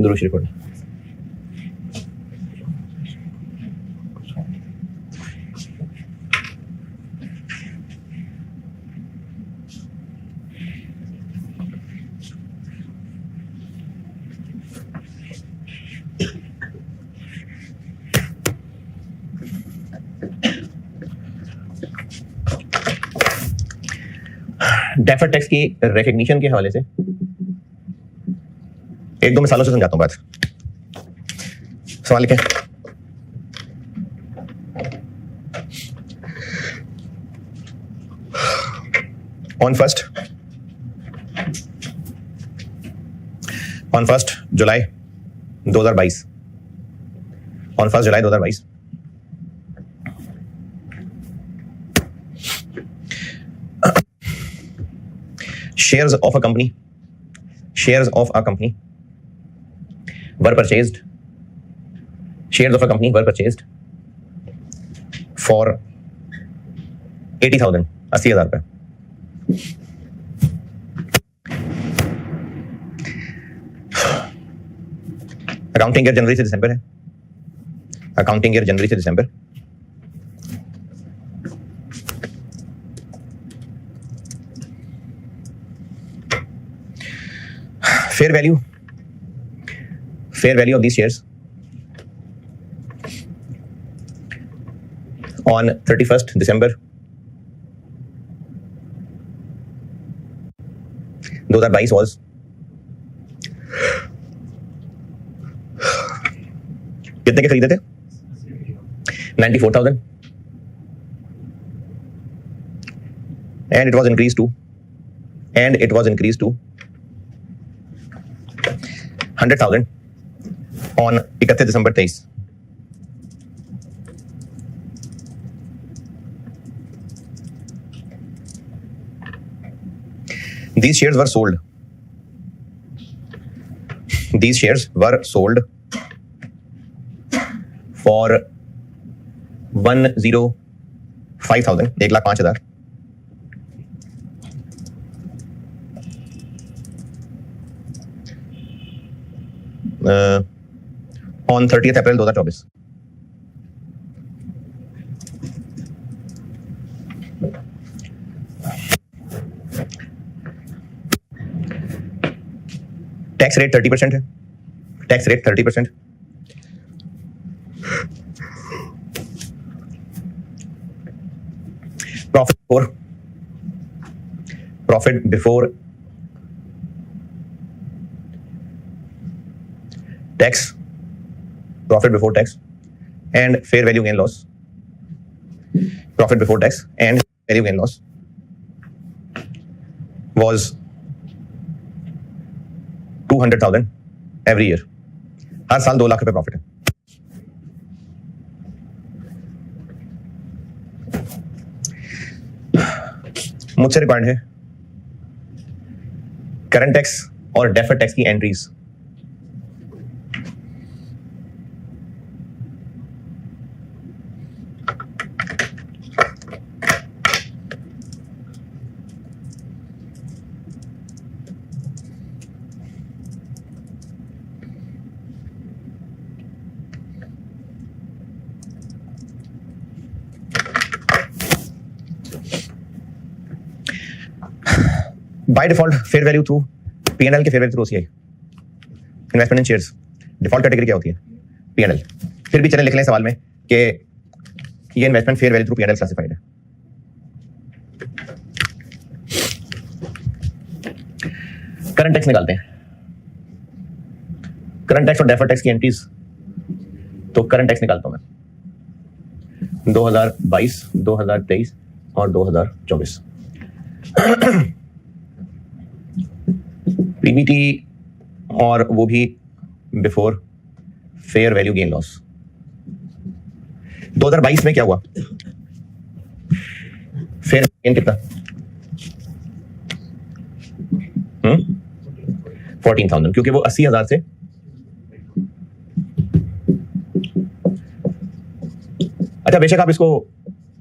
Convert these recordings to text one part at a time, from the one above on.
दुरूद शरीफ पढ़ें। Deferred tax की रिकग्निशन के हवाले से एक दो मिसालों से समझाता हूं बात। सवाल लिखें। On first July 2022 on 1 July 2022 shares of a company were purchased for 80,000 80,000 रुपए। अकाउंटिंग ईयर जनवरी से दिसंबर है। अकाउंटिंग ईयर जनवरी से दिसंबर। Fair value of these shares on 31st December 2022 was कितने के खरीदे थे? 94,000 and it was increased to 100,000 on 31 December 23। These shares were sold for 105,000 1,05,000 on 30th April 2024। Tax rate 30% है। Tax rate 30%। Profit before tax and fair value gain loss was 200,000 every year। हर साल 2 लाख रुपए profit है। मुझसे required है current tax और deferred tax की entries. By default fair value through P&L के fair value through OCI investment इन shares default category क्या होती है? P&L। फिर भी चलें लिख लें सवाल में कि ये investment fair value through P&L classified है। करंट टैक्स निकालते हैं। करंट टैक्स और डेफर्ड टैक्स की एंट्रीज। तो करंट टैक्स निकालता हूं मैं 2022 2023 और 2024। पीबीटी और वो भी before fair value gain loss. 2022 में क्या हुआ? फेयर गेन कितना? 14,000, क्योंकि वो 80,000 से अच्छा बेशक आप इसको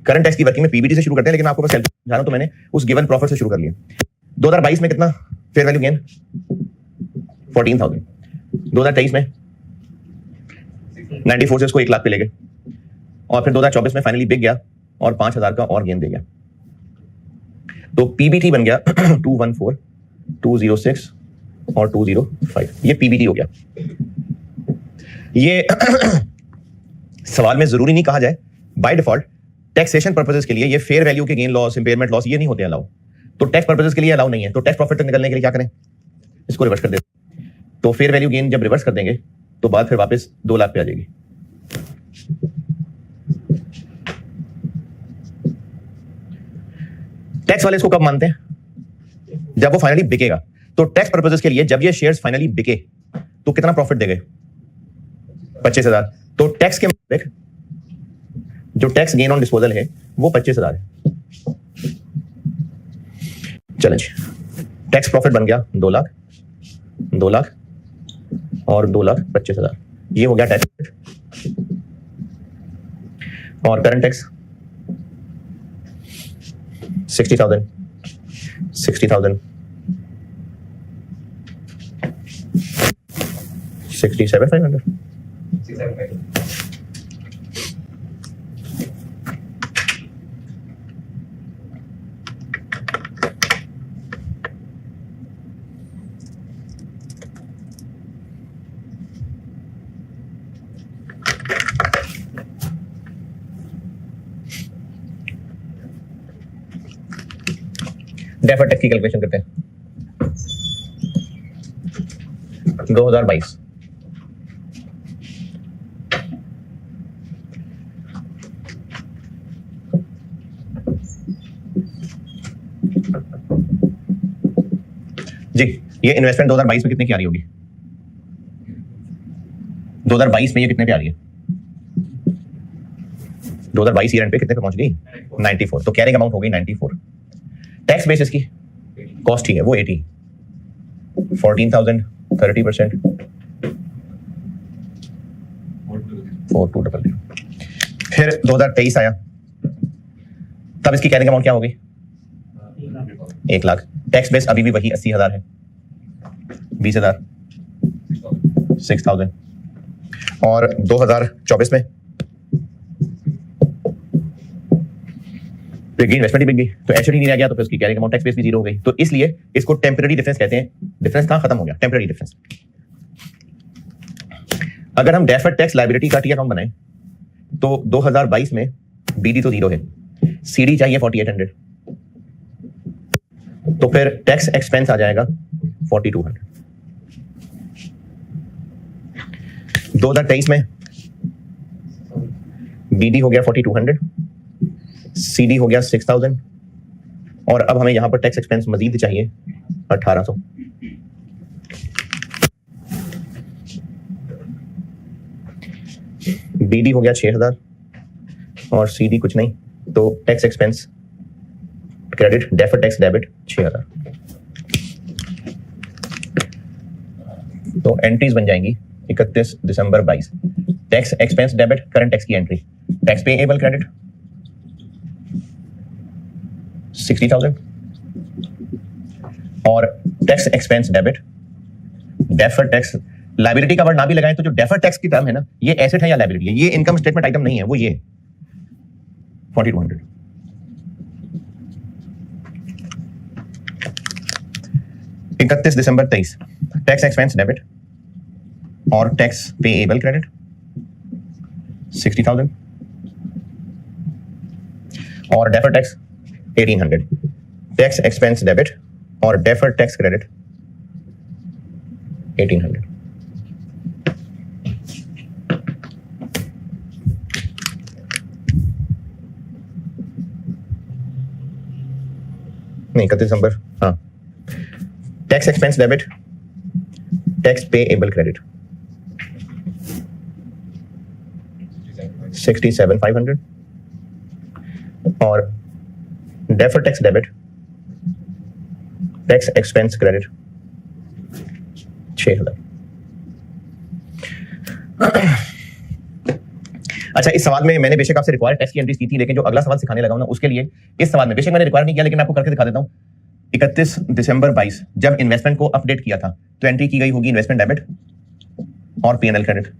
करंट टैक्स की वर्किंग में पीबीटी से शुरू करते हैं, लेकिन आपको बस जाना तो मैंने उस गिवन प्रॉफिट से शुरू कर लिया। 2022 में कितना फेयर वैल्यू गेन? 14,000। 2023 में 94 से उसको 1 लाख पे ले गए और फिर 2024 में फाइनली बिक गया और 5,000 का और गेन दे गया। तो पीबीटी बन गया 214, 206 और 205। ये पीबीटी हो गया। ये सवाल में जरूरी नहीं कहा जाए, बाय डिफॉल्ट टैक्सेशन पर्पसेस के लिए ये फेयर वैल्यू के गेन लॉस, इंपेयरमेंट लॉस ये नहीं होते अलाउ। तो टैक्स पर्पसेस के लिए अलाउ नहीं है। तो टैक्स प्रॉफिट निकलने के लिए क्या करें, इसको रिवर्स कर दें। तो फेयर वैल्यू गेन जब रिवर्स कर देंगे तो बात फिर वापस 2 लाख पे आ जाएगी। टैक्स वाले इसको कब मानते हैं, जब वो फाइनली बिकेगा। तो टैक्स पर्पसेस के लिए जब ये शेयर्स फाइनली बिके तो कितना प्रॉफिट देंगे, 25,000। तो टैक्स के मुताबिक जो टैक्स गेन ऑन डिस्पोजल है वो 25,000 है। चलें जी, टैक्स प्रॉफिट बन गया 2 लाख, 2 लाख और 2,25,000। ये हो गया टैक्स। और करंट टैक्स 60,000, 60,000, 67,500, 67,500। डेफर्ड टैक्स की कैलकुलेशन करते हैं। 2022 जी, ये इन्वेस्टमेंट 2022 में कितने की आ रही होगी, 2022 में ये कितने पे आ रही है, 2022 ईयर एंड पे कितने पे पहुंच गई, 94। तो कैरिंग अमाउंट हो गई 94। टैक्स बेसिस की कॉस्ट ही है वो 80, 14,000, 30%, 4200। फिर 2023 आया, तब इसकी कैरिंग अमाउंट क्या हो गई, 1 लाख। टैक्स बेस अभी भी वही 80,000 है, 20,000, 6,000। और 2024 में इन्वेस्टमेंट ही बिक गई तो एचडी नहीं रह गया, तो फिर उसकी कैरिंग अमाउंट टैक्स बेस भी 0 हो गई। तो इसलिए इसको टेम्पररी डिफरेंस कहते हैं। डिफरेंस कहां खत्म हो गया, टेम्पररी डिफरेंस। अगर हम डेफर्ड टैक्स लायबिलिटी का टी अकाउंट बनाएं तो 2022 में बीडी तो 0 है, सीडी चाहिए 4800, तो फिर टैक्स एक्सपेंस आ जाएगा 4200। 2023 में बीडी हो गया 4200, सीडी हो गया 6000 और अब हमें यहां पर टैक्स एक्सपेंस मजीद चाहिए 1800। बीडी हो गया 6000 और सीडी कुछ नहीं, तो tax expense credit, deferred tax debit 6000। तो एंट्रीज बन जाएंगी 31 दिसंबर 22। Tax expense debit, current tax की एंट्री, टैक्स पेएबल क्रेडिट 60,000 और tax expense debit, deferred tax liability का वर्ड ना भी लगाएं तो जो डेफर्ड टैक्स की टर्म है ना, ये एसेट है या लायबिलिटी है, ये इनकम स्टेटमेंट आइटम नहीं है, वो ये 4200। इकतीस दिसंबर 23 टैक्स एक्सपेंस डेबिट और टैक्स पेएबल क्रेडिट 60,000 और deferred tax 1800। Tax expense debit और डेफर्ड टैक्स क्रेडिट 1800। नहीं, 31 दिसंबर, हाँ। Tax expense debit, tax payable credit 67,500 और deferred tax debit, tax expense credit 6,000। अच्छा, इस सवाल में मैंने बेशक आपसे रिक्वायर्ड टैक्स की एंट्रीज की थी, लेकिन जो अगला सवाल सिखाने लगा हूं ना, उसके लिए इस सवाल में बेशक मैंने रिक्वायर नहीं किया, लेकिन मैं आपको करके दिखा देता हूं। 31 दिसंबर 22 जब इन्वेस्टमेंट को अपडेट किया था तो एंट्री की गई होगी इन्वेस्टमेंट डेबिट और P&L क्रेडिट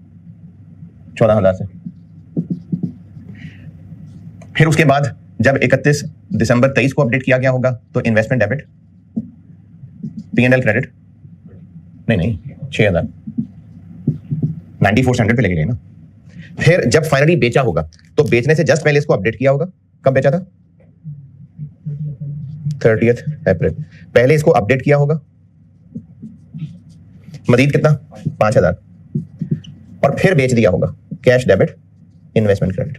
14,000 से। फिर उसके बाद जब 31 दिसंबर 23 को अपडेट किया गया होगा तो इन्वेस्टमेंट डेबिट, P&L क्रेडिट नहीं 6,000 9400 पे लेके गए ना। फिर जब फाइनली बेचा होगा तो बेचने से जस्ट पहले इसको अपडेट किया होगा। कब बेचा था? 30 अप्रैल। पहले इसको अपडेट किया होगा, मजीद कितना? 5,000, और फिर बेच दिया होगा। Cash debit, investment credit.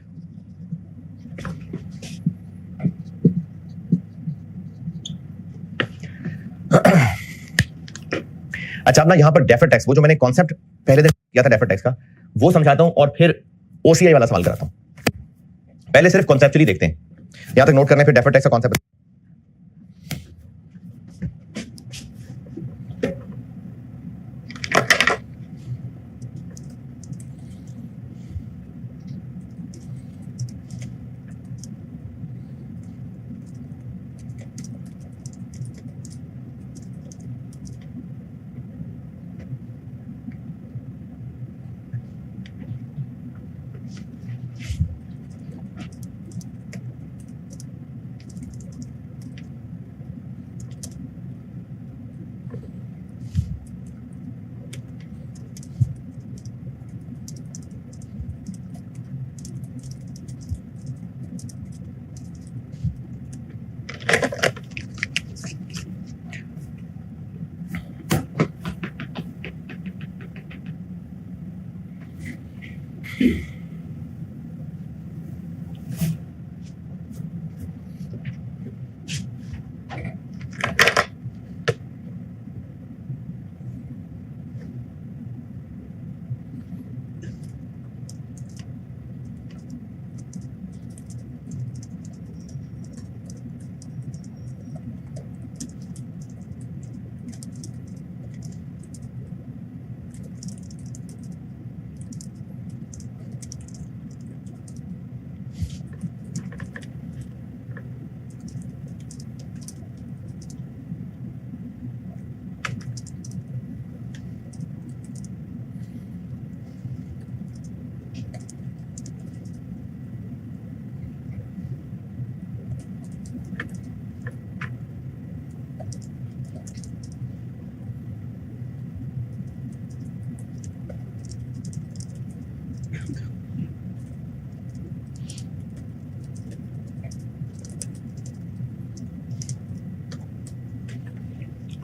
अच्छा, अब ना यहां पर डेफर्ड टैक्स, वो जो मैंने कॉन्सेप्ट पहले दिन किया था डेफर्ड टैक्स का, वो समझाता हूं और फिर ओसीआई वाला सवाल कराता हूं। पहले सिर्फ कॉन्सेप्चुअली देखते हैं, यहां तक नोट करने, फिर डेफर्ड टैक्स का कॉन्सेप्ट।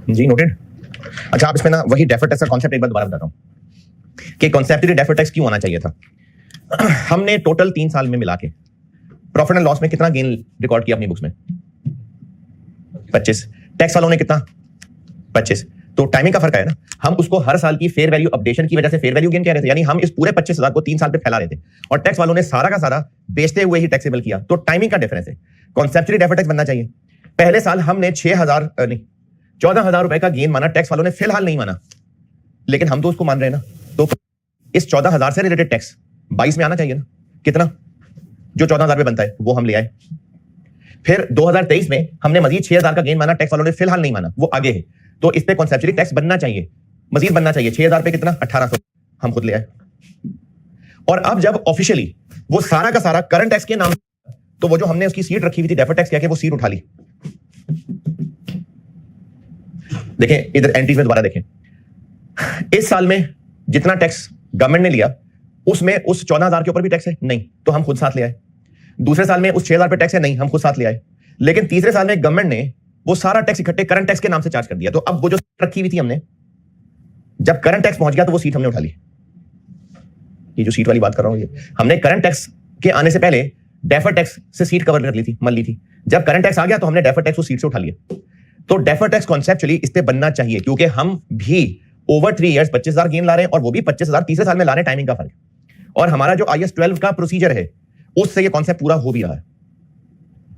जी नोटेड। अच्छा, आप इसमें ना वही डेफर्ड टैक्स का कॉन्सेप्ट एक बार दोबारा बताता हूं कि कॉन्सेप्चुअली डेफर्ड टैक्स क्यों आना चाहिए था। हमने टोटल 3 साल में मिला के प्रॉफिट एंड लॉस में कितना गेन रिकॉर्ड किया अपनी बुक्स में? 25। टैक्स वालों ने कितना? 25। तो टाइमिंग का फर्क है ना। हम उसको हर साल की फेयर वैल्यू अपडेशन की वजह से फेयर वैल्यू गेन कह रहे थे, यानी हम इस पूरे 25,000 को 3 साल पे फैला रहे थे, और टैक्स वालों ने सारा का सारा बेचते हुए ही टैक्सेबल किया। तो टाइमिंग का डिफरेंस है। कॉन्सेप्चुअली डेफर्ड टैक्स बनना चाहिए। पहले साल हमने 14,000 रुपए का गेन माना, टैक्स वालों ने फिलहाल नहीं माना, लेकिन हम तो उसको मान रहे हैं ना। तो इस 14,000 से रिलेटेड टैक्स 22 में आना चाहिए ना। कितना? जो 14,000 पे बनता है वो हम ले आए। फिर 2023 में हमने मजीद 6,000 का गेन माना, टैक्स वालों ने फिलहाल नहीं माना, वो आगे है। तो इस पे कॉन्सेप्चुअली टैक्स बनना चाहिए, मजीद बनना चाहिए। 6,000 पे कितना? 1,800 हम खुद ले आए। और अब जब ऑफिशियली वो सारा का सारा करंट टैक्स के नाम, तो वो जो हमने उसकी सीट रखी हुई थी डेफर्ड टैक्स क्या कि वो सीट उठा ली। देखें इधर एंट्रीज में दोबारा देखें, इस साल में जितना टैक्स गवर्नमेंट ने लिया उसमें उस 14,000 के ऊपर भी टैक्स है नहीं, तो हम खुद साथ ले आए। दूसरे साल में उस 6,000 पे टैक्स है नहीं, हम खुद साथ ले आए। लेकिन तीसरे साल में गवर्नमेंट ने वो सारा टैक्स इकट्ठे करंट टैक्स के नाम से चार्ज कर दिया। तो अब वो जो सीट रखी हुई थी हमने, जब करंट टैक्स पहुंच गया तो वो सीट हमने उठा ली। ये जो सीट वाली बात कर रहा हूं, ये हमने करंट टैक्स के आने से पहले डेफर्ड टैक्स से सीट कवर कर ली थी, मल ली थी। जब करंट टैक्स आ गया तो हमने डेफर्ड टैक्स को सीट से उठा लिया। तो डेफर्ड टैक्स कॉन्सेप्चुअली इस पे बनना चाहिए, क्योंकि हम भी ओवर 3 इयर्स 25,000 गेन ला रहे हैं और वो भी 25,000 तीसरे साल में ला रहे हैं। टाइमिंग का फर्क, और हमारा जो IAS 12 का प्रोसीजर है उससे ये कॉन्सेप्ट पूरा हो भी रहा है।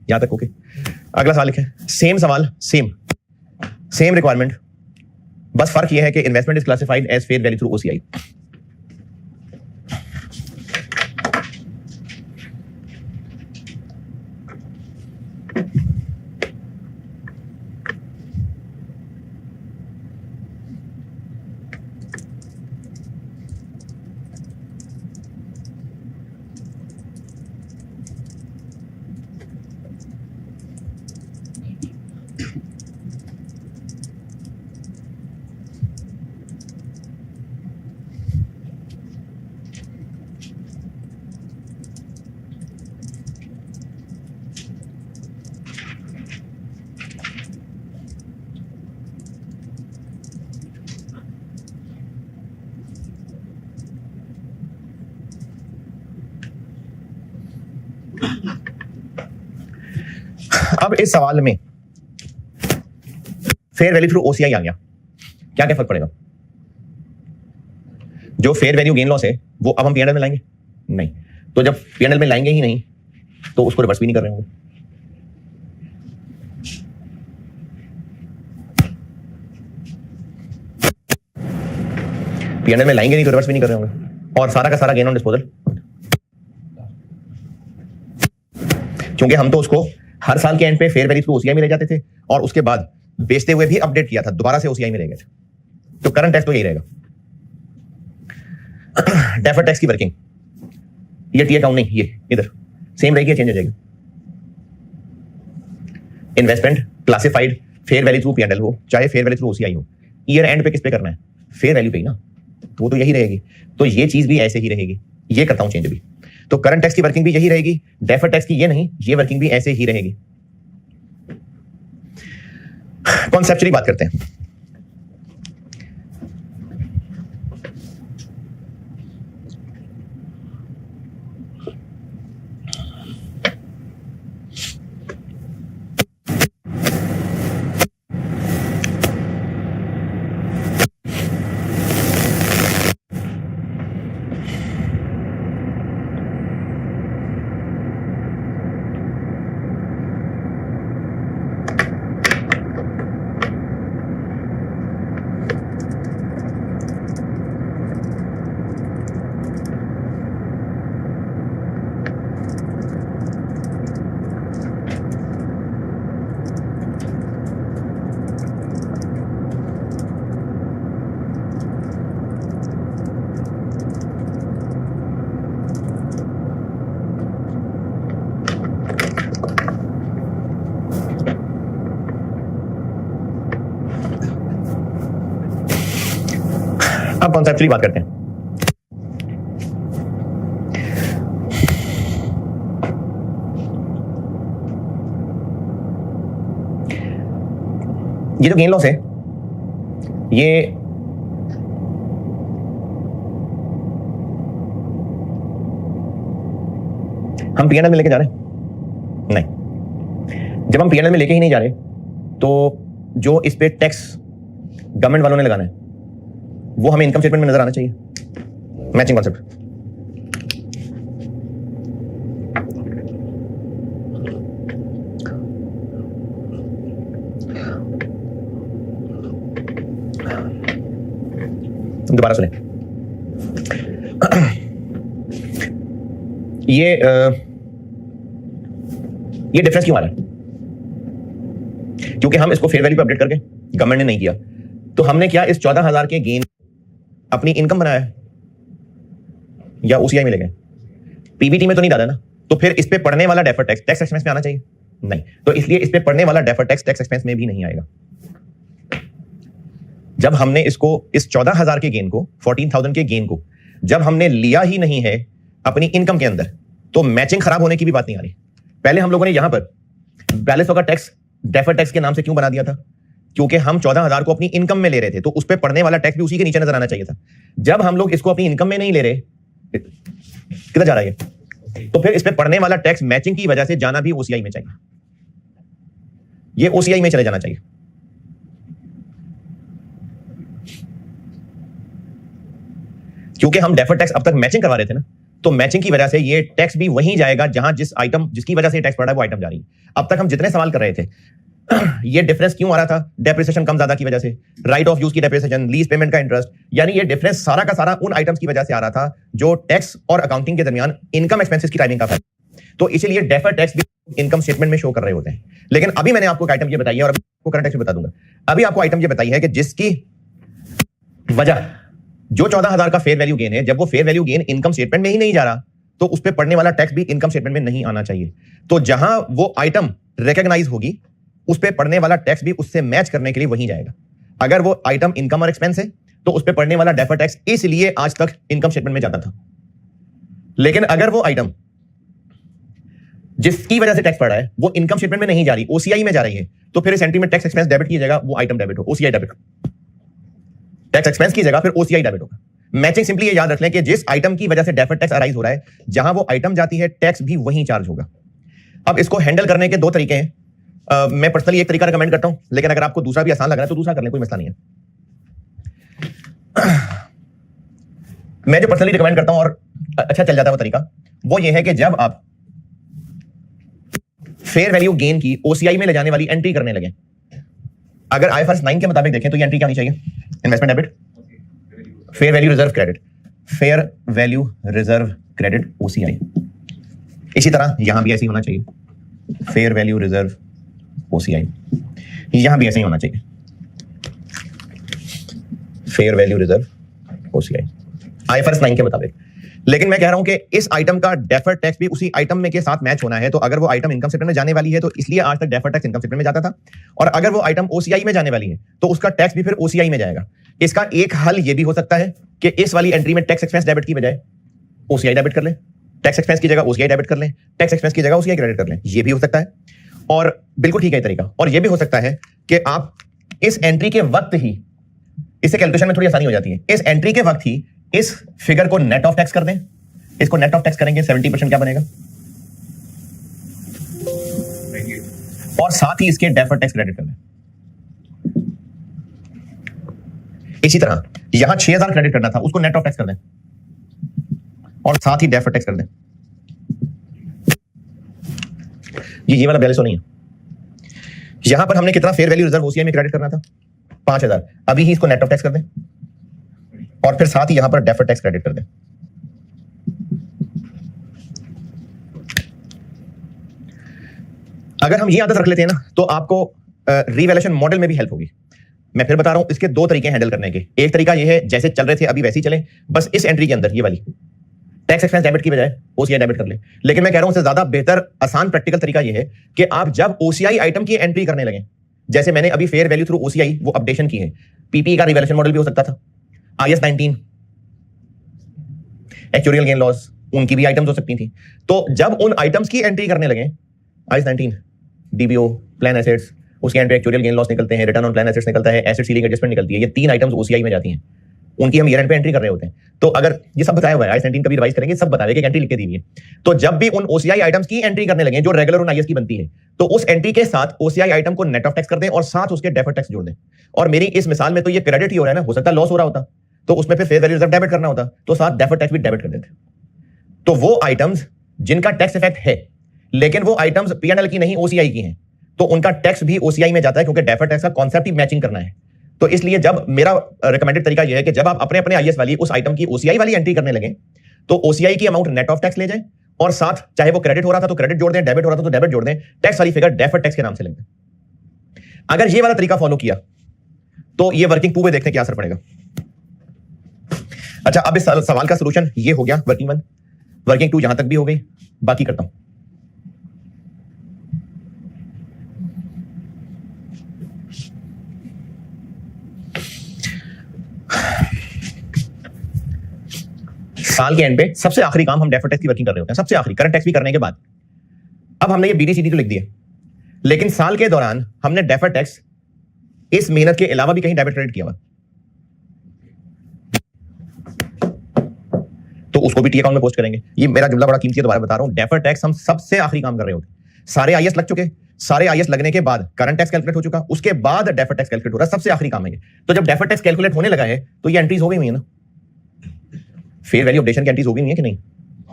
यहां तक ओके। अगला सवाल लिखें, सेम सवाल, सेम रिक्वायरमेंट, बस फर्क ये है कि investment is classified as fair value through OCI। अब इस सवाल में फेयर वैल्यू थ्रू ओसीआई आ गया, क्या क्या फर्क पड़ेगा? जो फेयर वैल्यू गेन लॉस है वो अब हम पीएनएल में लाएंगे नहीं, तो जब पीएनएल में लाएंगे ही नहीं तो उसको रिवर्स भी नहीं कर रहे होंगे। पीएनएल में लाएंगे नहीं तो रिवर्स भी नहीं कर रहे होंगे, और सारा का सारा गेन ऑन डिस्पोजल, क्योंकि हम तो उसको हर साल के एंड पे फेयर वैल्यू थ्रू ओसीआई में ले जाते थे और उसके बाद बेचते हुए भी अपडेट किया था, दोबारा से ओसीआई में ले गए थे। तो करंट टैक्स तो यही रहेगा। डेफर्ड टैक्स की वर्किंग, ये टी अकाउंट नहीं, ये इधर सेम रहेगी, चेंज हो जाएगी। Investment classified fair value through PNL हो चाहे फेयर वैल्यू थ्रू ओसीआई हो, ईयर एंड पे किस पे करना है? फेयर वैल्यू पे ही ना, तो वो तो यही रहेगी। तो ये चीज भी ऐसे ही रहेगी, ये करता हूं चेंज भी। तो करंट टैक्स की वर्किंग भी यही रहेगी, डेफर्ड टैक्स की ये नहीं, ये वर्किंग भी ऐसे ही रहेगी। कॉन्सेप्चुअली बात करते हैं। अब कॉन्सेप्चुअली बात करते हैं। ये जो गेन लॉस है ये हम पीएनएल में लेके जा रहे हैं? नहीं। जब हम पीएनएल में लेके ही नहीं जा रहे तो जो इस पे टैक्स गवर्नमेंट वालों ने लगाना है वो हमें इनकम स्टेटमेंट में नजर आना चाहिए। Matching concept. दोबारा सुने, ये डिफरेंस क्यों आ रहा है? क्योंकि हम इसको फेयर वैल्यू पे अपडेट करके गवर्नमेंट ने नहीं किया, तो हमने क्या इस 14,000 के गेन अपनी इनकम बनाया है या ओसीआई में ले गए? पीबीटी में तो नहीं डाला ना, तो फिर इस पे पड़ने वाला डेफर्ड टैक्स टैक्स एक्सपेंस में आना चाहिए नहीं, तो इसलिए इस पे पड़ने वाला डेफर्ड टैक्स टैक्स एक्सपेंस में भी नहीं आएगा। जब हमने इसको इस 14,000 के गेन को 14,000 के गेन को जब हमने लिया ही नहीं है अपनी इनकम के अंदर, तो मैचिंग खराब होने की भी बात नहीं आ रही। पहले हम लोगों ने यहां पर बैलेंस का टैक्स डेफर्ड टैक्स के नाम से क्यों बना दिया था? क्योंकि हम 14,000 को अपनी इनकम में ले रहे थे, तो उस पे पड़ने वाला टैक्स भी उसी के नीचे नजर आना चाहिए था। जब हम लोग इसको अपनी इनकम में नहीं ले रहे, किधर जा रहा है? तो फिर इस पे पड़ने वाला टैक्स मैचिंग की वजह से जाना भी ओसीआई में चाहिए, ये ओसीआई में चले जाना चाहिए। क्योंकि हम डेफर्ड टैक्स अब तक मैचिंग करवा रहे थे ना, तो मैचिंग की वजह से ये टैक्स भी वहीं जाएगा जहां जिस आइटम जिसकी वजह से टैक्स पड़ रहा है वो आइटम जा रही है। अब तक हम जितने सवाल कर रहे थे ये डिफरेंस क्यों आ रहा था? डेप्रिसिएशन कम ज्यादा की वजह से, राइट ऑफ यूज की डेप्रिसिएशन, लीज पेमेंट का इंटरेस्ट, यानी ये डिफरेंस सारा का सारा उन आइटम्स की वजह से आ रहा था जो टैक्स और अकाउंटिंग के दरमियान इनकम एक्सपेंसेस की टाइमिंग का था। तो इसीलिए डेफर्ड टैक्स भी इनकम स्टेटमेंट में शो कर रहे होते हैं। लेकिन अभी मैंने आपको एक आइटम ये बताई है और अभी आपको करंट टैक्स में बता दूंगा। अभी आपको आइटम ये बताई है कि जिसकी वजह जो 14,000 का फेयर वैल्यू गेन है, जब वो fair value gain income statement में ही नहीं जा रहा, तो उस पर पड़ने वाला टैक्स भी इनकम स्टेटमेंट में नहीं आना चाहिए। तो जहां वो आइटम रिकॉग्नाइज होगी उस पर पड़ने वाला टैक्स भी उससे मैच करने के लिए वहीं जाएगा। अगर वो आइटम इनकम और एक्सपेंस है तो उस पर पड़ने वाला डेफर्ड टैक्स इसलिए आज तक इनकम स्टेटमेंट में जाता था। लेकिन अगर वो आइटम जिसकी वजह से टैक्स पड़ रहा है वो इनकम स्टेटमेंट में नहीं जा रही, ओसीआई में जा रही है, तो फिर इस एंट्री में टैक्स एक्सपेंस डेबिट की जगह वो आइटम डेबिट हो, ओसीआई डेबिट हो। टैक्स एक्सपेंस की जगह फिर ओसीआई डेबिट होगा। मैचिंग सिंपली ये याद रख लें कि जिस आइटम की वजह से डेफर्ड टैक्स अराइज हो रहा है, जहां वो आइटम जाती है टैक्स भी वहीं चार्ज होगा। अब इसको हैंडल करने के दो तरीके हैं। मैं पर्सनली एक तरीका रिकमेंड करता हूं, लेकिन अगर आपको दूसरा भी आसान लग रहा है तो दूसरा कर लें, कोई मसला नहीं है। मैं जो पर्सनली रिकमेंड करता हूं और अच्छा चल जाता है वो तरीका, वो ये है कि जब आप फेयर वैल्यू गेन की ओसीआई में ले जाने वाली एंट्री करने लगे, अगर IFRS 9 के मुताबिक देखें तो ये एंट्री क्या होनी चाहिए? Investment debit, fair value reserve credit, fair value reserve credit OCI। इसी तरह यहां भी ऐसे ही होना चाहिए, फेयर वैल्यू रिजर्व OCI। यहां भी ऐसे ही होना चाहिए, fair value reserve OCI IFRS 9 के मुताबिक। लेकिन मैं कह रहा हूं कि इस आइटम का डेफर्ड टैक्स भी उसी आइटम में के साथ मैच होना है। तो अगर वो आइटम इनकम स्टेटमेंट में जाने वाली है तो इसलिए आज तक डेफर्ड टैक्स इनकम स्टेटमेंट में जाता था, और अगर वो आइटम OCI में जाने वाली है तो उसका टैक्स भी फिर OCI में जाएगा। इसका एक हल ये भी हो सकता है कि इस वाली एंट्री में टैक्स एक्सपेंस डेबिट की बजाय OCI डेबिट कर लें, टैक्स एक्सपेंस की जगह OCI डेबिट कर लें, टैक्स एक्सपेंस की जगह OCI क्रेडिट कर लें। ये भी हो सकता है और बिल्कुल ठीक है तरीका। और ये भी हो सकता है कि आप इस एंट्री के वक्त ही, इससे कैलकुलेशन में थोड़ी आसानी हो जाती है, इस एंट्री के वक्त ही इस फिगर को नेट ऑफ टैक्स कर दें। इसको नेट ऑफ टैक्स करेंगे 70% क्या बनेगा, और साथ ही इसके डेफर्ड टैक्स क्रेडिट कर दें। इसी तरह यहां 6000 क्रेडिट करना था, उसको नेट ऑफ टैक्स कर दें और साथ ही डेफर्ड टैक्स कर दें। ये वाला 4200 नहीं है। यहां पर हमने कितना फेयर वैल्यू रिजर्व OCI में क्रेडिट करना था? 5000। अभी ही इसको नेट ऑफ टैक्स कर दें और फिर साथ ही यहां पर डेफर्ड टैक्स क्रेडिट कर दें। अगर हम ये आदत रख लेते हैं ना तो आपको रीवैल्यूएशन मॉडल में भी हेल्प होगी। मैं फिर बता रहा हूं, इसके दो तरीके हैंडल करने के। एक तरीका ये है जैसे चल रहे थे अभी वैसे ही चलें, बस इस एंट्री के अंदर ये वाली टैक्स एक्सपेंस डेबिट की बजाय OCI डेबिट कर ले। लेकिन मैं कह रहा हूं उससे ज्यादा बेहतर आसान प्रैक्टिकल तरीका ये है कि आप जब OCI आइटम की एंट्री करने लगे, जैसे मैंने अभी फेयर वैल्यू थ्रू OCI वो अपडेशन की है, PPE का रीवैल्यूएशन मॉडल भी हो सकता था, IAS 19 एक्चुअरियल गेन लॉस उनकी भी आइटम्स हो सकती थी। तो जब उन आइटम्स की एंट्री करने लगे, IAS 19 DBO प्लान एसेट्स, उसके एंड पे एक्चुअरियल गेन लॉस निकलते हैं, रिटर्न ऑन प्लान एसेट्स निकलता है, एसेट सीलिंग एडजस्टमेंट निकलती है, ये 3 आइटम्स OCI में जाती हैं, उनकी हम ईयर एंड पे एंट्री कर रहे होते हैं। तो अगर ये सब बताया हुआ है, IAS 19 कभी रिवाइज करेंगे, सब बताया कि एंट्री लिख के दी हुई है। तो जब भी उन OCI आइटम्स की एंट्री करने लगे जो रेगुलर उन IAS की बनती है, तो उस एंट्री के साथ OCI आइटम को नेट ऑफ टैक्स कर दें और साथ उसके डेफर्ड टैक्स जोड़ दें। और मेरी इस मिसाल में तो ये क्रेडिट ही हो रहा है ना, हो सकता है लॉस हो रहा होता तो उसमें फिर फेयर वैल्यू रिजर्व डेबिट करना होता, तो साथ डेफर्ड टैक्स भी डेबिट कर देते। तो वो आइटम्स जिनका टैक्स इफेक्ट है लेकिन वो आइटम्स P&L की नहीं OCI की हैं, तो उनका टैक्स भी OCI में जाता है, क्योंकि डेफर्ड टैक्स का कॉन्सेप्ट ही मैचिंग करना है। तो इसलिए जब मेरा रिकमेंडेड तरीका यह है कि जब आप अपने अपने IAS वाली उस आइटम की OCI वाली एंट्री करने लगे तो OCI की अमाउंट नेट ऑफ टैक्स ले जाएं और साथ चाहे वो क्रेडिट हो रहा था तो क्रेडिट जोड़ दें, डेबिट हो रहा था तो डेबिट जोड़ दें, टैक्स वाली फिगर डेफर्ड टैक्स के नाम से लिख दें। अगर ये वाला तरीका फॉलो किया तो ये वर्किंग 2 में देखते हैं क्या असर पड़ेगा। अच्छा, अब इस सवाल का सॉल्यूशन ये हो गया वर्किंग 1, वर्किंग 2 यहां तक भी हो गई, बाकी करता हूं। साल के एंड पे सबसे आखिरी काम हम डेफर्ड टैक्स की वर्किंग कर रहे होते हैं, सबसे आखिरी करंट टैक्स भी करने के बाद। अब हमने ये BD/CD तो लिख दिया, लेकिन साल के दौरान हमने डेफर्ड टैक्स इस मेहनत के अलावा भी कहीं डेबिट क्रेडिट किया हुआ, तो उसको भी टी अकाउंट में पोस्ट करेंगे। ये मेरा जुमला बड़ा कीमती है, दोबारा बता रहा हूं, डेफर्ड टैक्स हम सबसे आखिरी काम कर रहे होते हैं। सारे IAS लग चुके, सारे IAS लगने के बाद करंट टैक्स कैलकुलेट हो चुका, उसके बाद डेफर्ड टैक्स कैलकुलेट हो रहा है, सबसे आखिरी काम है ये। तो जब डेफर्ड टैक्स कैलकुलेट होने लगा है तो ये एंट्रीज हो गई हुई है ना, फेयर वैल्यू अपडेशन की एंट्रीज हो गई हुई है कि नहीं,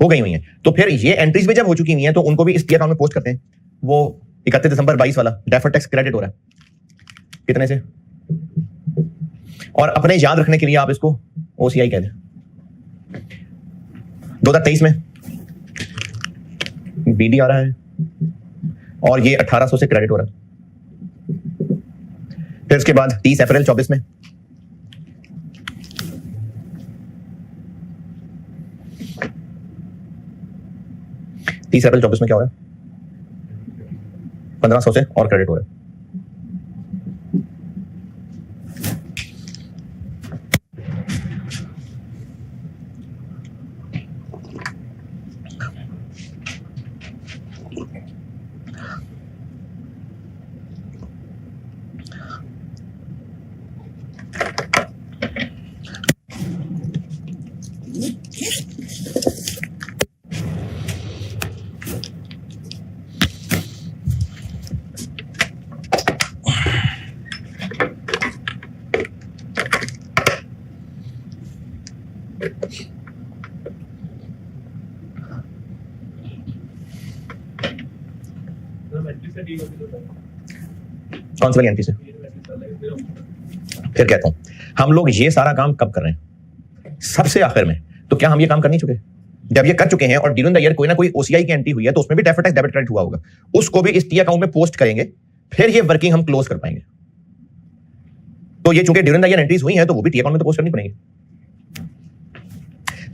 हो गई हुई है। तो फिर ये एंट्रीज भी जब हो चुकी हुई है तो उनको भी इस टी अकाउंट में पोस्ट करते हैं। वो 31 दिसंबर 22 वाला डेफर्ड टैक्स क्रेडिट हो रहा है कितने से, और अपने याद रखने के लिए आप इसको OCI कह दें। 2023 में BD आ रहा है और ये 1800 से क्रेडिट हो रहा है। फिर उसके बाद 30 अप्रैल 24 में अप्रैल 24 में क्या हो रहा है, 1500 से और क्रेडिट हो रहा है। कौन सी वाली एंट्री से? फिर कहता हूं, हम लोग ये सारा काम कब कर रहे हैं? सबसे आखिर में। तो क्या हम ये काम कर नहीं चुके? जब ये कर चुके हैं और ड्यूरिंग द ईयर कोई ना कोई ओसीआई की एंट्री हुई है तो उसमें भी डेफर्ड टैक्स डेबिट क्रेडिट हुआ होगा, उसको भी इस टी अकाउंट में पोस्ट करेंगे, फिर ये वर्किंग हम क्लोज कर पाएंगे। तो ये चूंकि ड्यूरिंग द ईयर एंट्रीज हुई हैं तो वो भी टी अकाउंट में तो पोस्ट करनी पड़ेगी।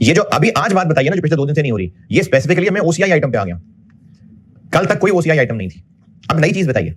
ये जो अभी आज बात बताइए ना, जो पिछले 2 दिन से नहीं हो रही, ये स्पेसिफिकली मैं ओसीआई आइटम पे आ गया। कल तक कोई ओसीआई आइटम नहीं थी, अब नई चीज बताइए।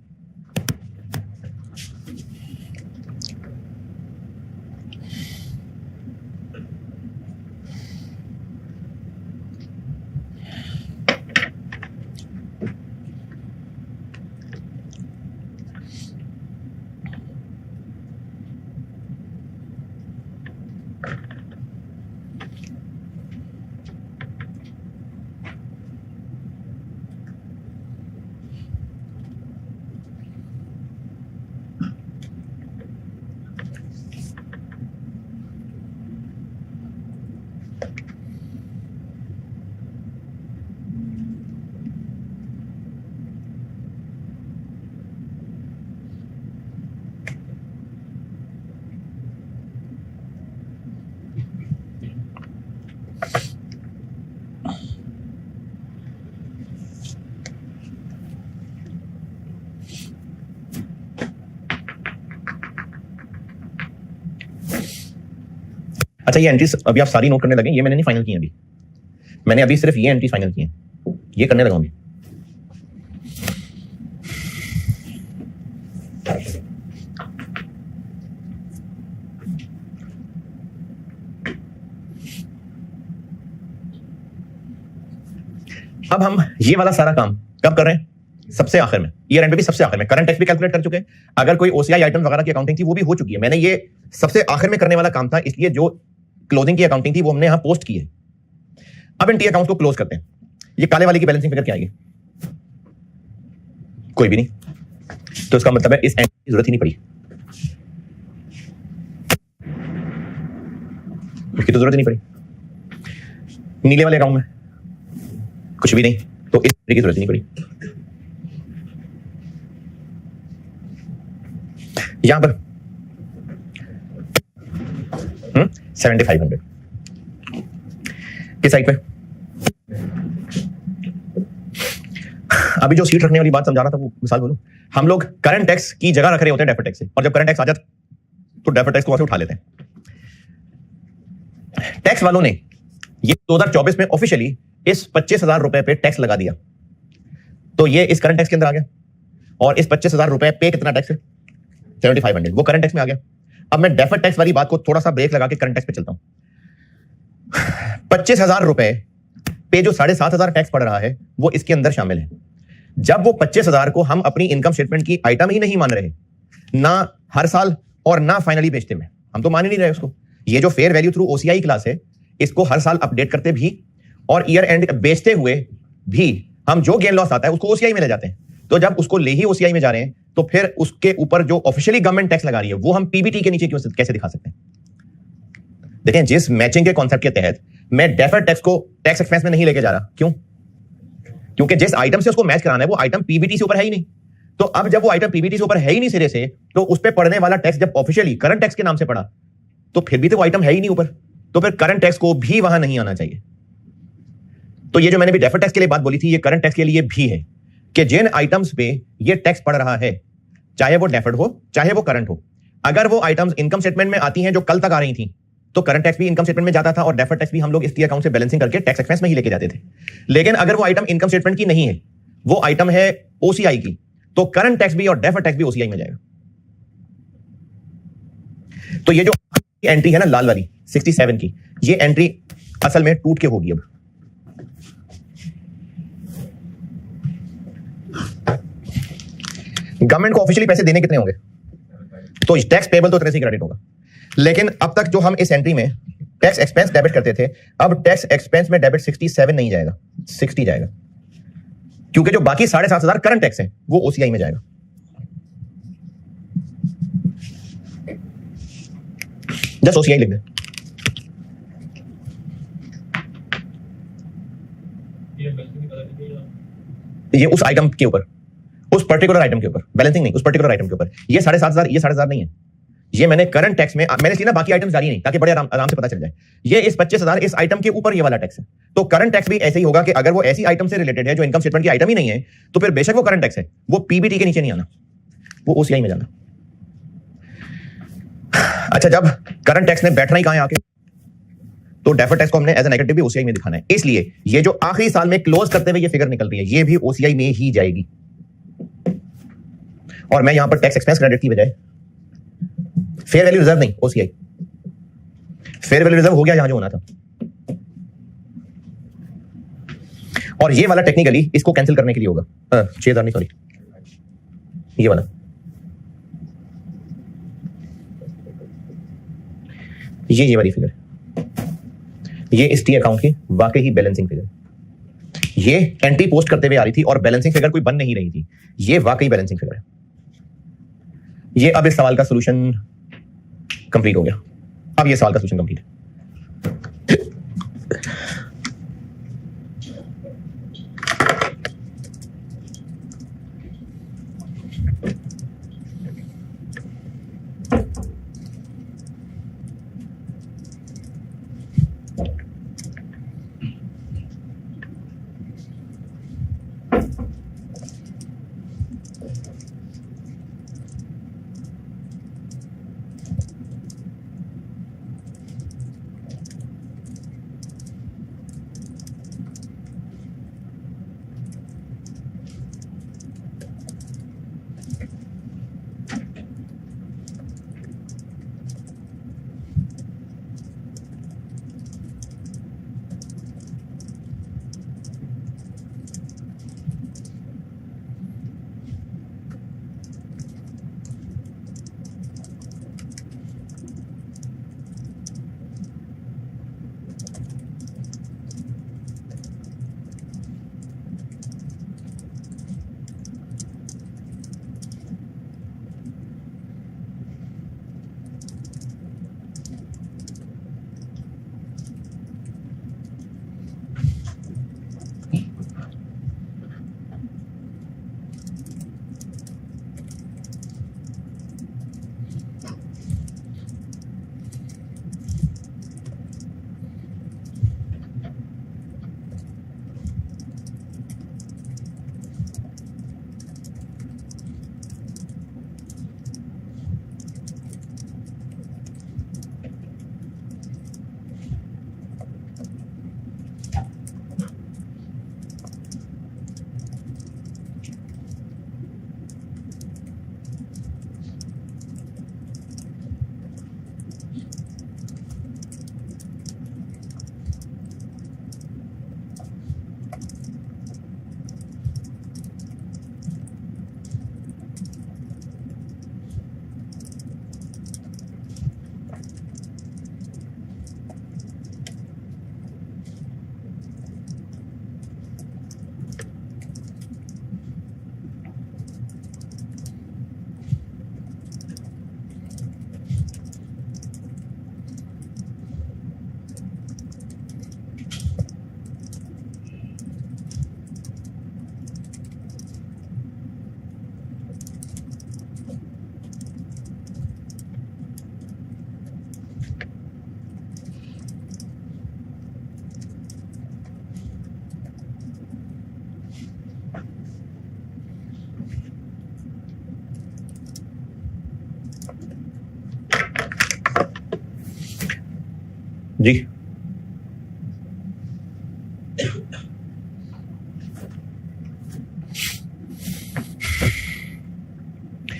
अच्छा, ये एंट्रीज अभी आप सारी नोट करने लगे, ये मैंने नहीं फाइनल की अभी, मैंने अभी सिर्फ ये एंट्री फाइनल की है, ये करने लगा अभी। अब हम ये वाला सारा काम कब कर रहे हैं? सबसे आखिर में, ईयर एंड पे भी सबसे आखिर में। करंट टैक्स भी कैलकुलेट कर चुके हैं, अगर कोई ओसीआई आइटम वगैरह की अकाउंटिंग थी वो भी हो चुकी है। मैंने ये सबसे आखिर में करने वाला काम था, इसलिए जो क्लोजिंग की अकाउंटिंग थी वो हमने यहां पोस्ट की है। अब इन टी अकाउंट को क्लोज करते हैं। ये काले वाले की बैलेंसिंग फिगर क्या आएगी? कोई भी नहीं, तो इसका मतलब है इस एंट्री की जरूरत ही नहीं पड़ी, उसकी तो जरूरत ही नहीं पड़ी। नीले वाले अकाउंट में कुछ भी नहीं, तो इस एंट्री की जरूरत ही नहीं पड़ी। यहां पर 7500 किस साइड पे? अभी जो सीट रखने वाली बात समझा रहा था वो मिसाल बोलूं, हम लोग करंट टैक्स की जगह रख रहे होते हैं डेफर्ड टैक्स से, और जब करंट टैक्स आ जाता तो डेफर्ड टैक्स को वहां से उठा लेते हैं। टैक्स वालों ने ये 2024 में ऑफिशियली इस 25,000 रुपए पे टैक्स लगा दिया, तो ये इस करंट टैक्स के अंदर आ गया, और इस 25,000 रुपए पे कितना टैक्स है? 7500, वो करंट टैक्स में आ गया। अब मैं डेफर्ड टैक्स वाली बात को थोड़ा सा ब्रेक लगा के करंट टैक्स पे चलता हूं। 25,000 रुपए पे जो 7,500 टैक्स पड़ रहा है वो इसके अंदर शामिल है। जब वो 25,000 को हम अपनी इनकम स्टेटमेंट की आइटम ही नहीं मान रहे, ना हर साल और ना फाइनली बेचते में, हम तो मान ही नहीं रहे उसको। ये जो fair value through OCI class है, इसको हर साल अपडेट करते भी और ईयर एंड बेचते हुए भी हम जो गेन लॉस आता है उसको ओसीआई में ले जाते हैं। तो जब उसको ले ही ओसीआई में जा रहे हैं तो फिर उसके ऊपर जो ऑफिशियली गवर्नमेंट टैक्स लगा रही है वो हम पीबीटी के नीचे कैसे दिखा सकते हैं? देखें, जिस मैचिंग के कॉन्सेप्ट के तहत मैं डेफर्ड टैक्स को टैक्स एक्सपेंस में नहीं लेके जा रहा, क्यों? क्योंकि जिस आइटम से उसको मैच कराना है वो आइटम पीबीटी से ऊपर है ही नहीं। तो अब जब वो आइटम पीबीटी से ऊपर है ही नहीं सिरे से, तो उस पर पड़ने वाला टैक्स जब ऑफिशियली करंट टैक्स के नाम से पड़ा तो फिर भी तो वो आइटम है ही नहीं ऊपर, तो फिर करंट टैक्स को भी वहां नहीं आना चाहिए। तो ये जो मैंने भी डेफर्ड टैक्स के लिए बात बोली थी, ये करंट टैक्स के लिए भी है कि जिन आइटम्स पे ये टैक्स पड़ रहा है, चाहे वो डेफर्ड हो चाहे वो करंट हो, अगर वो आइटम्स इनकम स्टेटमेंट में आती हैं जो कल तक आ रही थी, तो करंट टैक्स भी इनकम स्टेटमेंट में जाता था और डेफर्ड टैक्स भी हम लोग इस टी अकाउंट से बैलेंसिंग करके टैक्स एक्सपेंस में ही लेके जाते थे। लेकिन अगर वो आइटम इनकम स्टेटमेंट की नहीं है, वो आइटम है ओसीआई की, तो करंट टैक्स भी और डेफर्ड टैक्स भी ओसीआई में जाएगा। तो ये जो एंट्री है ना लाल वाली 67 की, ये एंट्री असल में टूट के होगी। अब गवर्नमेंट को ऑफिशियली पैसे देने कितने होंगे? तो टैक्स पेबल तो तरह से क्रेडिट होगा, लेकिन अब तक जो हम इस एंट्री में टैक्स एक्सपेंस डेबिट करते थे, अब टैक्स एक्सपेंस में डेबिट 67 नहीं जाएगा, 60 जाएगा, क्योंकि जो बाकी 7,500 करंट टैक्स है वो ओसीआई में जाएगा। जस्ट ओसीआई लिख दे। ये उस आइटम के ऊपर, उस पर्टिकुलर आइटम के ऊपर, बैलेंसिंग नहीं, उस पर्टिकुलर आइटम के ऊपर। ये 7,500, ये 7,500 नहीं है, ये मैंने करंट टैक्स में, मैंने इसलिए ना बाकी आइटम्स डाली नहीं ताकि बड़े आराम से पता चल जाए। ये इस 25,000 इस आइटम के ऊपर ये वाला टैक्स है। तो करंट टैक्स भी ऐसे ही होगा कि अगर वो ऐसी आइटम से रिलेटेड है जो इनकम स्टेटमेंट की आइटम ही नहीं है, तो फिर बेशक वो करंट टैक्स है, वो पीबीटी के नीचे नहीं आना, वो ओसीआई में जाना। अच्छा, जब करंट टैक्स ने बैठना ही कहां है आके, तो डेफर्ड टैक्स को हमने एज ए नेगेटिव भी ओसीआई में दिखाना है। इसलिए ये जो आखिरी साल में क्लोज करते हुए ये फिगर निकल रही है, ये भी ओसीआई में ही जाएगी। और मैं यहां पर टैक्स एक्सपेंस क्रेडिट की बजाय फेयर वैल्यू रिजर्व नहीं, ओसीआई, फेयर वैल्यू रिजर्व हो गया यहां जो होना था। और ये वाला टेक्निकली इसको कैंसिल करने के लिए होगा, 6,000 नहीं, सॉरी, ये वाला, ये वाली फिगर, ये इस टी अकाउंट की वाकई ही बैलेंसिंग फिगर, ये एंट्री पोस्ट करते हुए आ रही थी और बैलेंसिंग फिगर कोई बन नहीं रही थी, ये वाकई बैलेंसिंग फिगर है। ये अब इस सवाल का सॉल्यूशन कंप्लीट हो गया, अब ये सवाल का सॉल्यूशन कंप्लीट है। जी,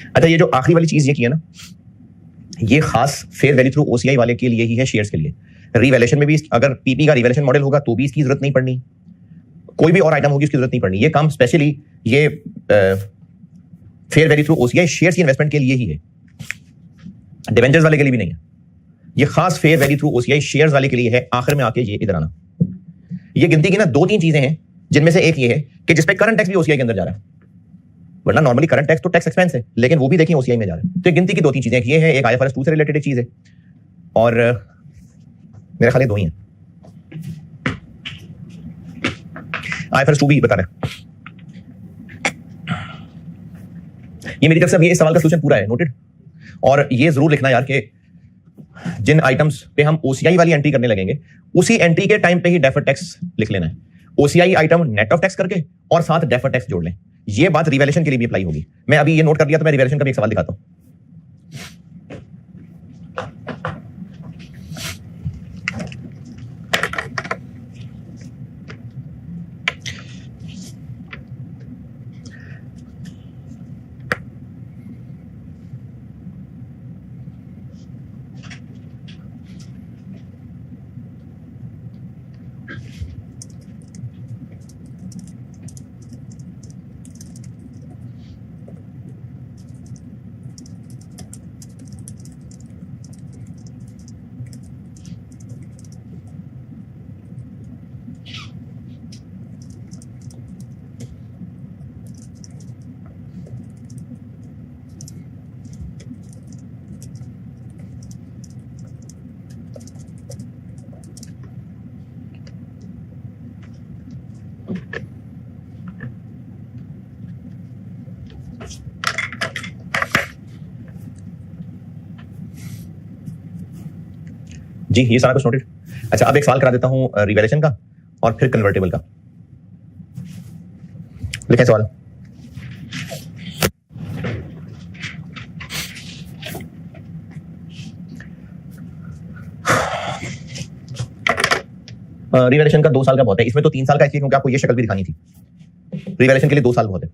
अच्छा, ये जो आखिरी वाली चीज ये की है ना, ये खास फेयर वैल्यू थ्रू ओसीआई वाले के लिए ही है, शेयर्स के लिए। रिवैल्यूएशन में भी अगर पीपी का रिवैल्यूएशन मॉडल होगा तो भी इसकी जरूरत नहीं पड़नी, कोई भी और आइटम होगी उसकी जरूरत नहीं पड़नी। ये काम स्पेशली ये fair value through OCI shares की इन्वेस्टमेंट के लिए ही है, डिवेंचर्स वाले के लिए भी नहीं है। ये खास fair value through OCI shares वाले के लिए है। आखिर में आके ये इधर आना, ये गिनती की ना 2-3 चीजें हैं, जिनमें से एक ये है कि जिसपे करंट टैक्स भी ओसीआई के अंदर जा रहा है, वरना नॉर्मली करंट टैक्स तो टैक्स एक्सपेंस है, लेकिन वो भी देखिए ओसीआई में जा रहा है। तो गिनती की 2-3 चीजें ये है, एक आईएफआरएस 2 से रिलेटेड एक चीज है, और मेरे ख्याल 2 ही है। आईएफआरएस 2 भी बता रहे हैं, ये मेरी तरफ से अब ये इस सवाल का सोल्यूशन पूरा है, नोटेड। और ये जरूर लिखना यार कि जिन आइटम्स पे हम ओसीआई वाली एंट्री करने लगेंगे उसी एंट्री के टाइम पे ही डेफर्ड टैक्स लिख लेना है। OCI item net of tax करके और साथ डेफर्ड टैक्स जोड़ लें। ये बात रिवैल्यूएशन के लिए भी अप्लाई होगी। मैं अभी ये नोट कर लिया तो मैं रिवैल्यूएशन का भी एक सवाल दिखाता हूं। जी ये सारा कुछ नोटेड। अच्छा अब एक सवाल करा देता हूं रिवैल्यूएशन का और फिर कन्वर्टेबल का। लिखें सवाल। रिवैल्यूएशन का 2 साल का बहुत है, इसमें तो 3 साल का इसलिए क्योंकि आपको ये शक्ल भी दिखानी थी। रिवैल्यूएशन के लिए 2 साल बहुत है।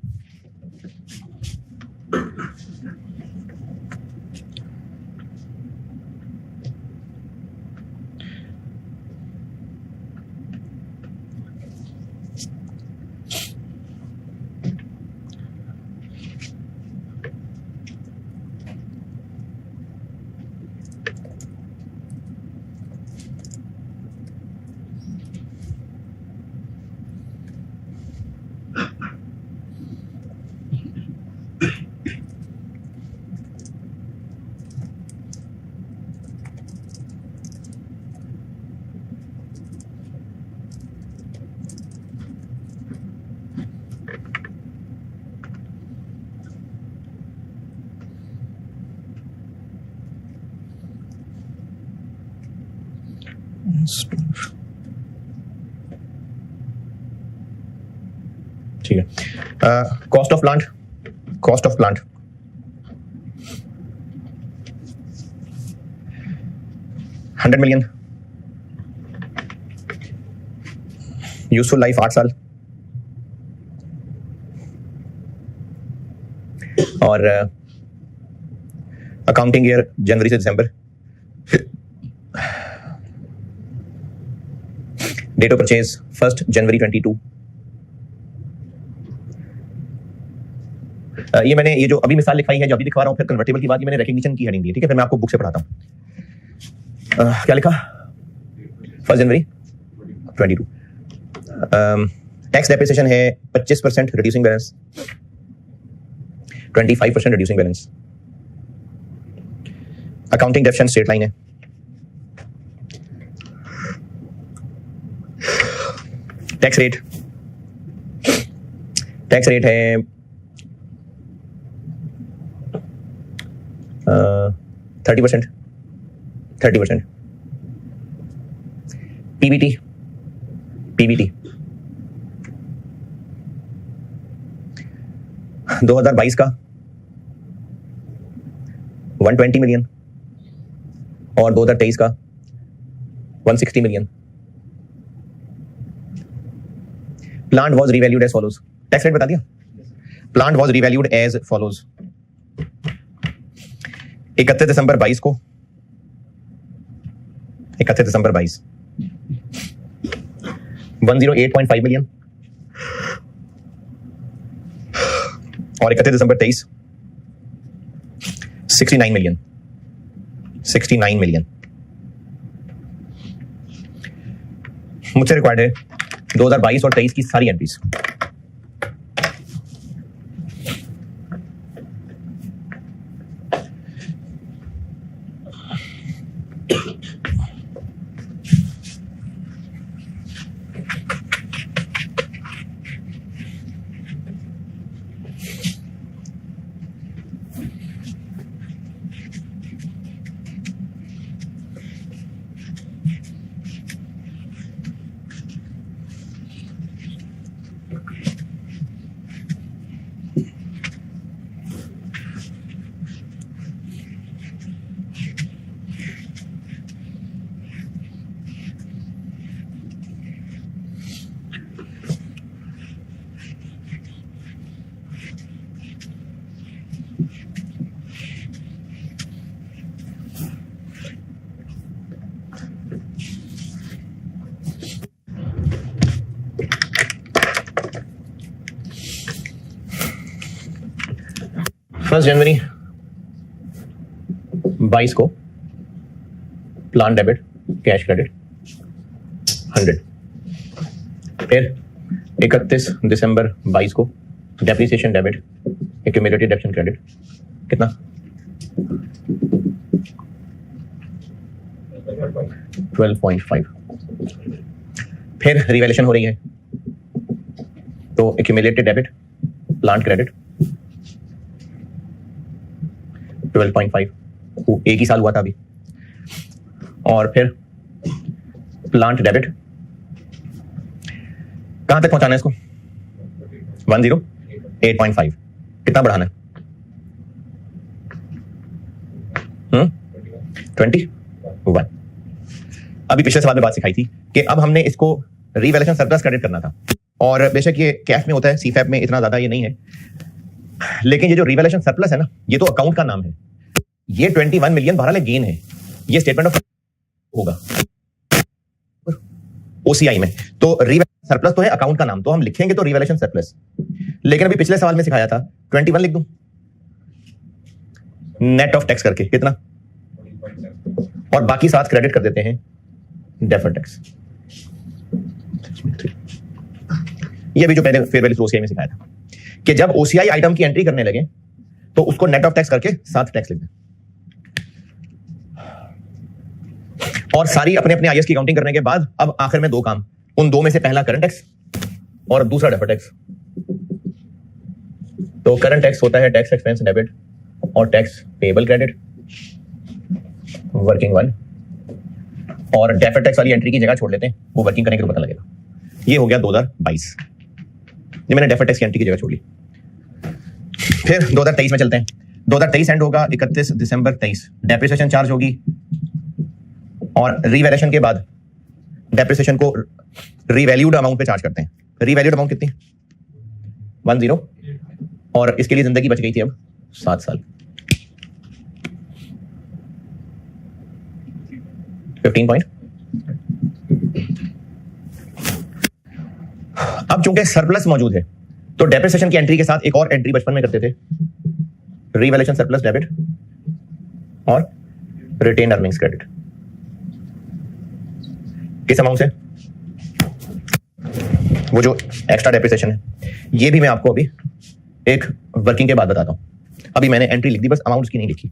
ठीक है। Cost of plant 100 million, useful life 8 साल, और अकाउंटिंग ईयर जनवरी से दिसंबर, डेट ऑफ परचेज 1 जनवरी 22। ये मैंने ये जो अभी मिसाल लिखाई है, जो अभी दिखा रहा हूं, फिर कन्वर्टेबल की बात, ये मैंने रिकग्निशन की हेडिंग दी है, ठीक है। फिर मैं आपको बुक से पढ़ाता हूं। क्या लिखा? 1 जनवरी 22। टैक्स डेप्रिसिएशन है 25% reducing balance, 25% reducing balance. Accounting deficient straight line है। टैक्स रेट है 30%। पीबीटी 2022 का 120 मिलियन और 2023 का 160 million. Plant was revalued as follows. Tax rate बता दिया। Plant was revalued as follows. 31 दिसंबर 22 को 108.5 मिलियन और 31 दिसंबर 23 69 मिलियन। मुझसे रिक्वायर्ड है 2022 और 23 की सारी एंट्रीज। 1 जनवरी 22 को प्लान डेबिट कैश क्रेडिट 100। फिर 31 दिसंबर 22 को डेप्रिसिएशन डेबिट एक्यूमुलेटेड डेप्शन क्रेडिट कितना 12.5। फिर रिवैल्यूएशन हो रही है तो एक्यूमुलेटेड डेबिट प्लांट क्रेडिट 12.5 एक ही साल हुआ था अभी। और फिर प्लांट डेबिट कहां तक पहुंचाना है इसको 108.5 कितना बढ़ाना है 21। अभी पिछले सवाल में बात सिखाई थी कि अब हमने इसको रिवैल्यूएशन सरप्लस क्रेडिट करना था और बेशक ये कैश में होता है सीफैप में इतना ज्यादा ये नहीं है, लेकिन ये जो रिवैल्यूएशन सरप्लस है ना ये तो अकाउंट का नाम है। ये 21 मिलियन बहरहाल गेन है, ये स्टेटमेंट ऑफ होगा ओसीआई में। तो रिवैल्यूएशन सरप्लस तो है अकाउंट का नाम, तो हम लिखेंगे तो रिवैल्यूएशन सरप्लस। लेकिन अभी पिछले सवाल में सिखाया था 21 लिख दूं नेट ऑफ टैक्स करके कितना, और बाकी 7 क्रेडिट कर देते हैं डेफर्ड टैक्स। ये भी जो पहले फेयर वैल्यू ओसीआई में सिखाया था कि जब ओसीआई आइटम की एंट्री करने लगे तो उसको नेट ऑफ टैक्स करके 7 टैक्स लिख दें। और सारी अपने अपने आईएस की काउंटिंग करने के बाद अब आखिर में 2 काम, उन 2 में से पहला करंट टैक्स और दूसरा डेफर्ड टैक्स। तो करंट टैक्स होता है टैक्स एक्सपेंस डेबिट और टैक्स पेएबल क्रेडिट वर्किंग 1, और डेफर्ड टैक्स वाली एंट्री की जगह छोड़ लेते हैं, वो वर्किंग करने के तो पता लगेगा। ये हो गया 2022, ये मैंने डेफर्ड टैक्स की एंट्री की जगह छोड़ ली। फिर 2023 में चलते हैं। 2023 एंड होगा 31 दिसंबर 23, डेप्रिसिएशन चार्ज होगी और रिवैल्यूएशन के बाद डेप्रिसिएशन को रिवैल्यूड अमाउंट पे चार्ज करते हैं। रिवैल्यूड अमाउंट कितनी 10, और इसके लिए जिंदगी बच गई थी अब 7 साल 15 पॉइंट। अब चूंकि सरप्लस मौजूद है तो डेप्रिसिएशन की एंट्री के साथ एक और एंट्री बचपन में करते थे, रिवैल्यूएशन सरप्लस डेबिट और रिटेन अर्निंग्स क्रेडिट। किस अमाउंट से, वो जो एक्स्ट्रा डेप्रिसिएशन है ये भी मैं आपको अभी एक वर्किंग के बाद बताता हूं। अभी मैंने एंट्री लिख दी, बस अमाउंट की नहीं लिखी।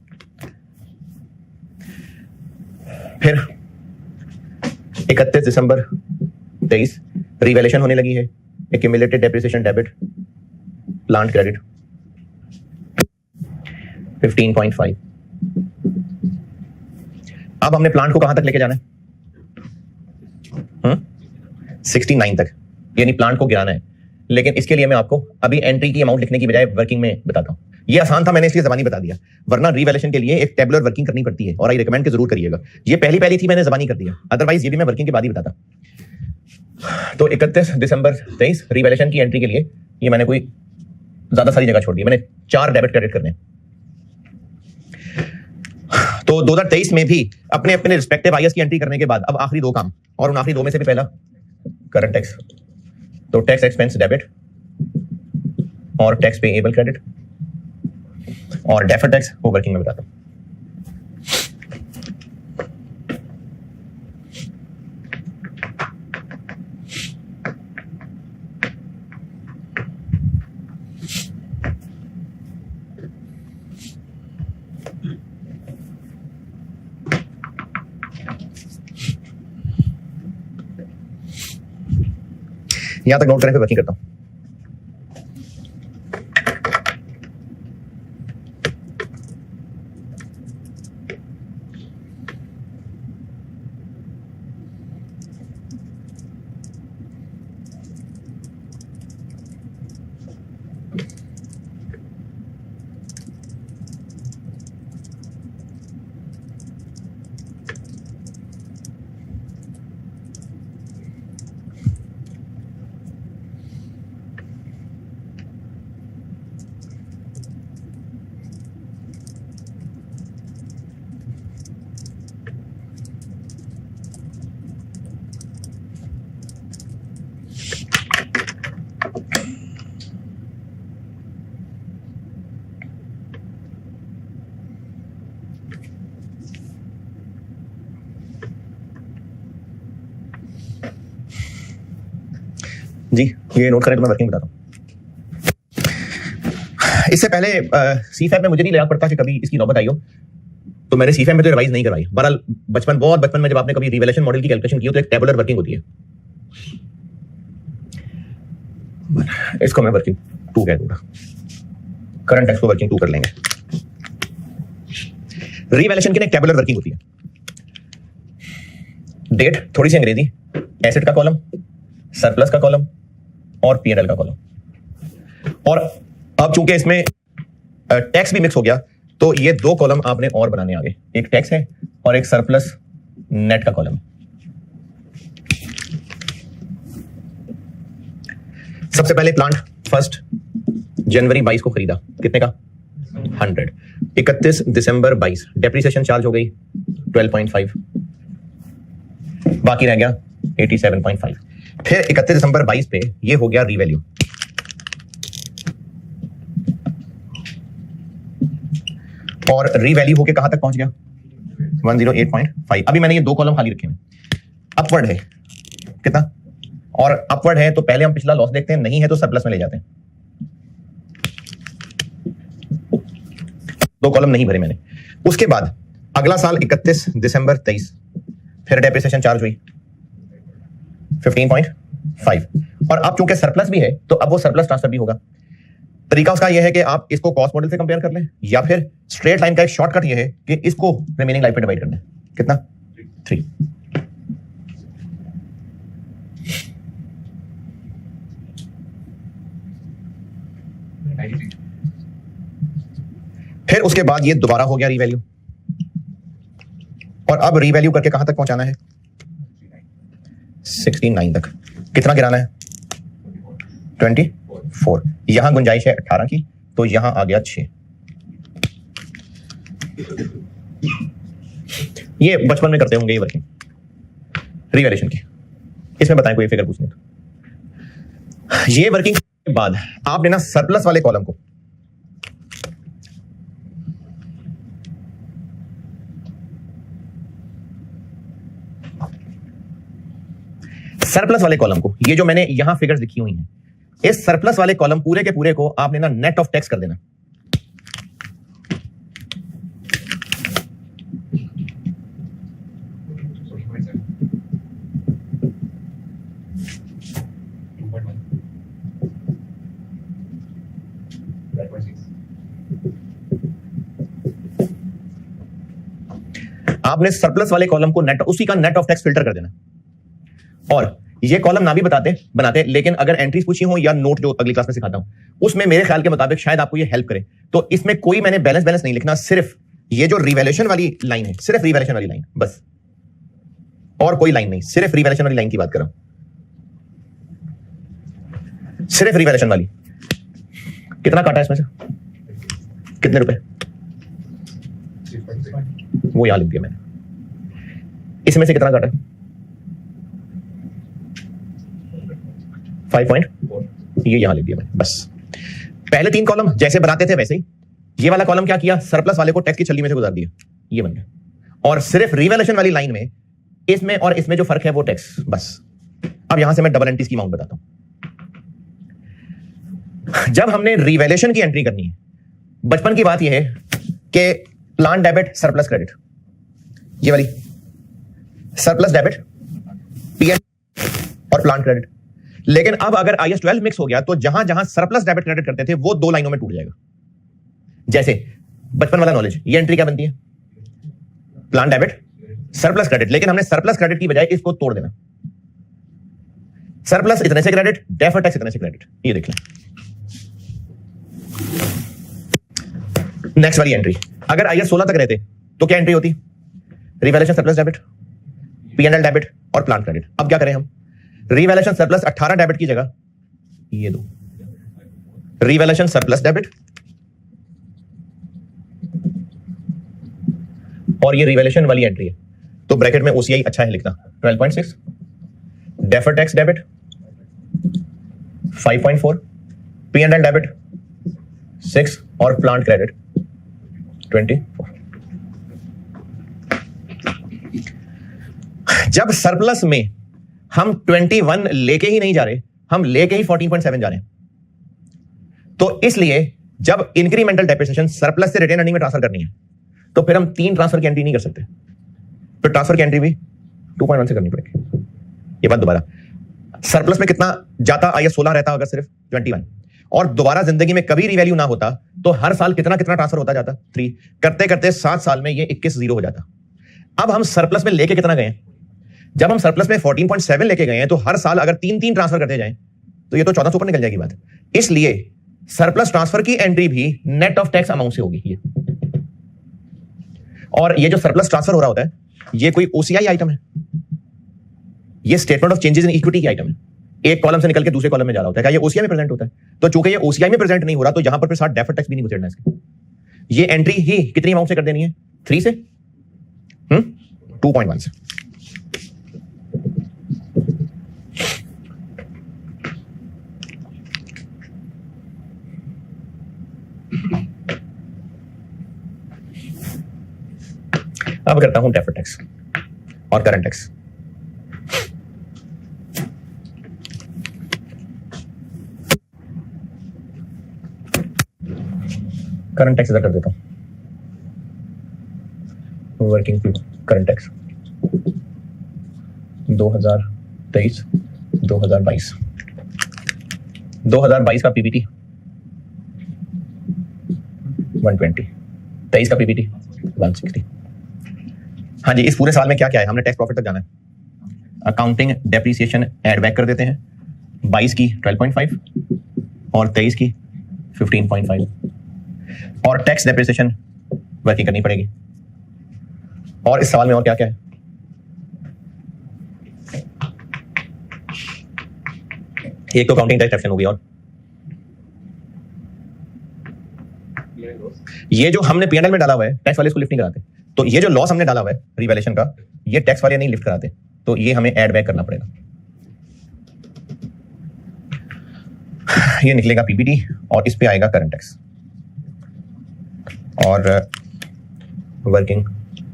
फिर 31 दिसंबर 23 रिवैल्यूएशन होने लगी है, accumulated depreciation debit plant credit 15.5। अब हमने प्लांट को कहां तक लेके जाना है 69 तक, यानी प्लांट को गिराना है। लेकिन इसके लिए मैं आपको अभी एंट्री की अमाउंट लिखने की बजाय वर्किंग में बताता हूं। ये आसान था, मैंने इसलिए जबानी बता दिया, वरना रिवैल्यूएशन के लिए एक टेबुलर वर्किंग करनी पड़ती है और आई रिकमेंड कि जरूर करिएगा। ये पहली थी, मैंने जबानी कर दिया, अदरवाइज ये भी मैं वर्किंग के बाद ही बताता। तो 31 दिसंबर 23 रिवैल्यूएशन की एंट्री के लिए ये मैंने कोई ज्यादा सारी जगह छोड़ दी, मैंने 4 डेबिट क्रेडिट करने। तो 2023 में भी अपने अपने रिस्पेक्टिव आईएस की एंट्री करने के बाद अब आखिरी 2 काम, और उन आखिरी 2 में से भी पहला करंट टैक्स, तो टैक्स एक्सपेंस डेबिट और टैक्स पेएबल क्रेडिट, और डेफर्ड टैक्स वो वर्किंग में बताता हूं। यहां तक नोट करें, फिर वर्किंग करता हूं। जी ये नोट करें तो मैं वर्किंग बताता हूँ। इससे पहले सीफैब में मुझे नहीं लगा पड़ता कि कभी इसकी नौबत आई हो, तो मैंने सीफैब में तो रिवाइज नहीं करवाई। बहरहाल बहुत बचपन में जब आपने कभी रिवेलेशन मॉडल की कैलकुलेशन की हो तो एक टेबुलर वर्किंग होती है, इसको मैं वर्किंग 2 कह दूंगा। करंट टैक्स को वर्किंग 2 कर लेंगे। रिवेलेशन की एक टेबुलर वर्किंग होती है। डेट थोड़ी सी अंग्रेजी, एसेट का कॉलम, सरप्लस का कॉलम और पीएनएल का कॉलम। और अब चूंकि इसमें टैक्स भी मिक्स हो गया तो ये 2 कॉलम आपने और बनाने आगे, एक टैक्स है और एक सरप्लस नेट का कॉलम। सबसे पहले प्लांट 1 जनवरी 22 को खरीदा, कितने का? 100। 31 दिसंबर 22 डेप्रिसिएशन चार्ज हो गई 12.5, बाकी रह गया 87.5। फिर 31 दिसंबर 22 पे ये हो गया रीवैल्यू, और रीवैल्यू होके कहां तक पहुंच गया? 108.5। अभी मैंने ये 2 कॉलम खाली रखे हैं। अपवर्ड है कितना? और अपवर्ड है तो पहले हम पिछला लॉस देखते हैं, नहीं है तो सरप्लस में ले जाते हैं। 2 कॉलम नहीं भरे मैंने। उसके बाद अगला साल 31 दिसंबर 23 फिर डेप्रिसिएशन चार्ज हुई 15.5, और अब चूंकि सरप्लस भी है तो अब वो सरप्लस ट्रांसफर भी होगा। तरीका उसका यह है कि आप इसको कॉस्ट मॉडल से कंपेयर कर लें, या फिर स्ट्रेट लाइन का एक शॉर्टकट यह है कि इसको रिमेनिंग लाइफ पे डिवाइड करना है। कितना? 3। फिर उसके बाद ये दोबारा हो गया रीवैल्यू, और अब रीवैल्यू करके कहां तक पहुंचाना है? 69 तक। कितना गिराना है? 24। यहां गुंजाइश है 18 की, तो यहां आ गया 6। ये बचपन में करते होंगे ये वर्किंग रिवैल्यूएशन की। इसमें बताएं कोई फिगर पूछने तो। ये वर्किंग के बाद आपने ना सरप्लस वाले कॉलम को ये जो मैंने यहां फिगर्स लिखी हुई हैं, इस सरप्लस वाले कॉलम पूरे के पूरे को आपने ना नेट ऑफ टैक्स कर देना। आपने सरप्लस वाले कॉलम को उसी का नेट ऑफ टैक्स फिल्टर कर देना। और ये कॉलम ना भी बनाते लेकिन अगर एंट्रीज पूछी हो या नोट जो अगली क्लास में सिखाता हूं उसमें मेरे ख्याल के मुताबिक शायद आपको ये हेल्प करे, तो इसमें कोई मैंने बैलेंस नहीं लिखना, सिर्फ ये जो रिवैल्यूएशन वाली लाइन है, सिर्फ रिवैल्यूएशन वाली लाइन बस, और कोई लाइन नहीं, सिर्फ रिवैल्यूएशन वाली लाइन की बात कर रहा हूं, सिर्फ रिवैल्यूएशन वाली। कितना काटा है इसमें से? कितने रुपए? वो यहां लिख दिया मैंने। इसमें से कितना काटा है? 5.4। ये यहां लिख दिया मैंने बस। पहले 3 कॉलम जैसे बनाते थे वैसे ही, ये वाला कॉलम क्या किया? सरप्लस वाले को टैक्स की छल्ली में से गुजार दिया, ये बन गया। और सिर्फ रिवैल्यूएशन वाली लाइन में इसमें और इसमें जो फर्क है वो टैक्स बस। अब यहां से मैं डबल एंट्रीज की अमाउंट बताता हूं। जब हमने रिवैल्यूएशन की एंट्री करनी है, बचपन की बात यह है कि प्लांट डेबिट सरप्लस क्रेडिट, ये वाली सरप्लस डेबिट पीएन और प्लांट क्रेडिट। लेकिन अब अगर IAS 12 मिक्स हो गया तो जहां जहां सरप्लस डेबिट क्रेडिट करते थे वो 2 लाइनों में टूट जाएगा। जैसे बचपन वाला नॉलेज, ये एंट्री क्या बनती है? प्लांट डेबिट सरप्लस क्रेडिट, लेकिन हमने सरप्लस क्रेडिट की बजाय इसको तोड़ देना। सरप्लस इतने से क्रेडिट, डेफर्ड टैक्स इतने से क्रेडिट, ये देख लें। नेक्स्ट वाली एंट्री, अगर IAS 16 तक रहते तो क्या एंट्री होती? Revaluation surplus debit, PNL debit और प्लांट क्रेडिट। अब क्या करें हम? रिवैल्यूएशन सरप्लस 18 डेबिट की जगह ये दो, रिवैल्यूएशन सरप्लस डेबिट और ये रिवैल्यूएशन वाली एंट्री है, तो ब्रैकेट में OCI अच्छा है लिखना 12.6, deferred tax debit 5.4, PNL debit 6 और प्लांट क्रेडिट 24। जब सरप्लस में हम 21 लेके ही नहीं जा रहे, हम लेके ही 14.7 जा रहे हैं। तो इसलिए जब इंक्रीमेंटल डेप्रिसिएशन सरप्लस से रिटेन अर्निंग में ट्रांसफर करनी है तो फिर हम 3 ट्रांसफर की एंट्री नहीं कर सकते, फिर ट्रांसफर की एंट्री भी 2.1 से करनी पड़ेगी। ये बात दोबारा, सरप्लस में कितना जाता, आइए 16 रहता अगर सिर्फ 21, और दोबारा जिंदगी में कभी रिवैल्यू ना होता तो हर साल कितना कितना ट्रांसफर होता जाता, 3, करते करते 7 साल में ये 21 जीरो हो जाता। अब हम सरप्लस में लेके कितना गए, जब हम सरप्लस में 14.7 लेके गए हैं तो हर साल अगर 3 ट्रांसफर करते जाएं तो ये तो 14 से ऊपर निकल जाएगी बात। इसलिए सरप्लस ट्रांसफर की एंट्री भी नेट ऑफ टैक्स अमाउंट से होगी ये। और ये जो सरप्लस ट्रांसफर हो रहा होता है ये कोई ओसीआई आइटम है, ये statement of changes in equity की आइटम है, एक कॉलम से निकल के दूसरे कॉलम में जा रहा होता है। क्या ये ओसीआई में प्रेजेंट होता है? तो चूंकि ये ओसीआई में प्रेजेंट नहीं हो रहा तो यहां पर फिर साथ डेफर्ड टैक्स भी नहीं गुजरना इसके। ये एंट्री ही कितनी अमाउंट से कर देनी है, 3 से 2.1 से। अब करता हूं डेफर्ड टैक्स और करंट टैक्स। करंट टैक्स इधर कर देता हूं, वर्किंग करंट टैक्स 2023 2022 2022 का पीबीटी 120, 23 का पीबीटी 160। हाँ जी, इस पूरे साल में क्या क्या है, हमने टैक्स प्रॉफिट तक जाना है। अकाउंटिंग डेप्रिसिएशन ऐड बैक कर देते हैं, 22 की 12.5 और 23 की 15.5, और टैक्स डेप्रिसिएशन वर्किंग करनी पड़ेगी। और इस सवाल में और क्या क्या है, एक तो अकाउंटिंग टैक्स होगी, और ये जो हमने पीएनएल में डाला हुआ है टैक्स वाले इसको लिफ्ट नहीं कराते, तो ये जो लॉस हमने डाला हुआ है रिवैल्यूएशन का ये टैक्स वाले नहीं लिफ्ट कराते, तो ये हमें ऐड बैक करना पड़ेगा। ये निकलेगा पीबीटी और इस पे आएगा करंट टैक्स और वर्किंग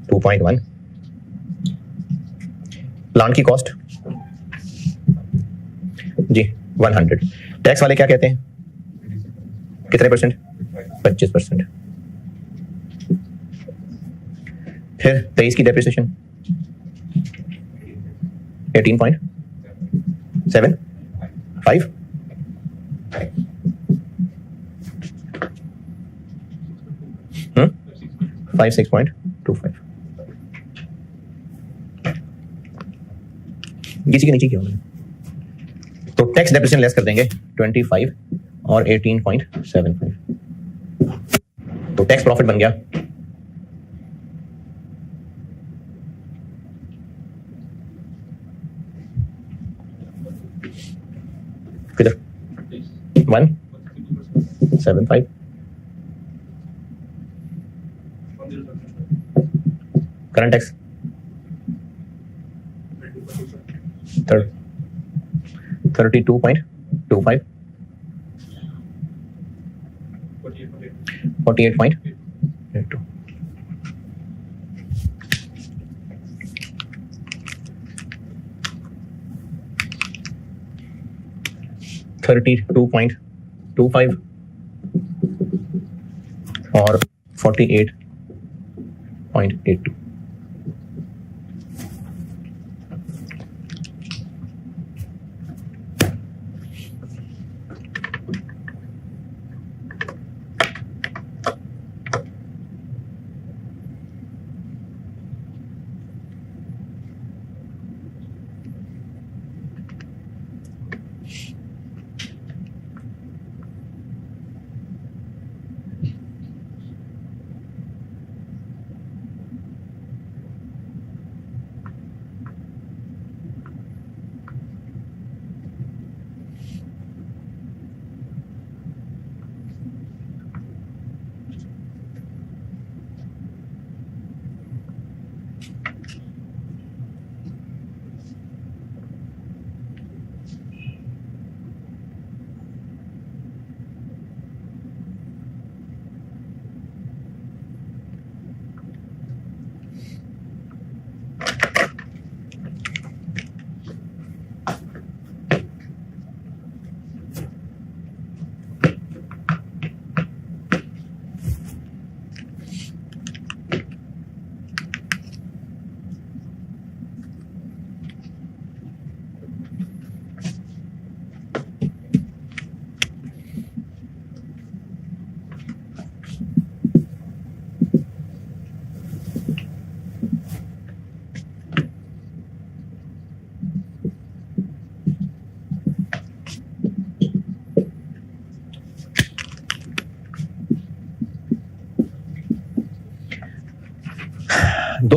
2.1। प्लांट की कॉस्ट जी 100। टैक्स वाले क्या कहते हैं, कितने परसेंट, 25%। फिर 23 की डेप्रिसिएशन 18.75, 56.25। किसी के नीचे क्यों मैंने, तो टैक्स डेप्रिसिएशन लेस कर देंगे 25 और 18.75, तो टैक्स प्रॉफिट बन गया किधर 175। Current tax 32.25, 48.82। $32.25 और 48.82।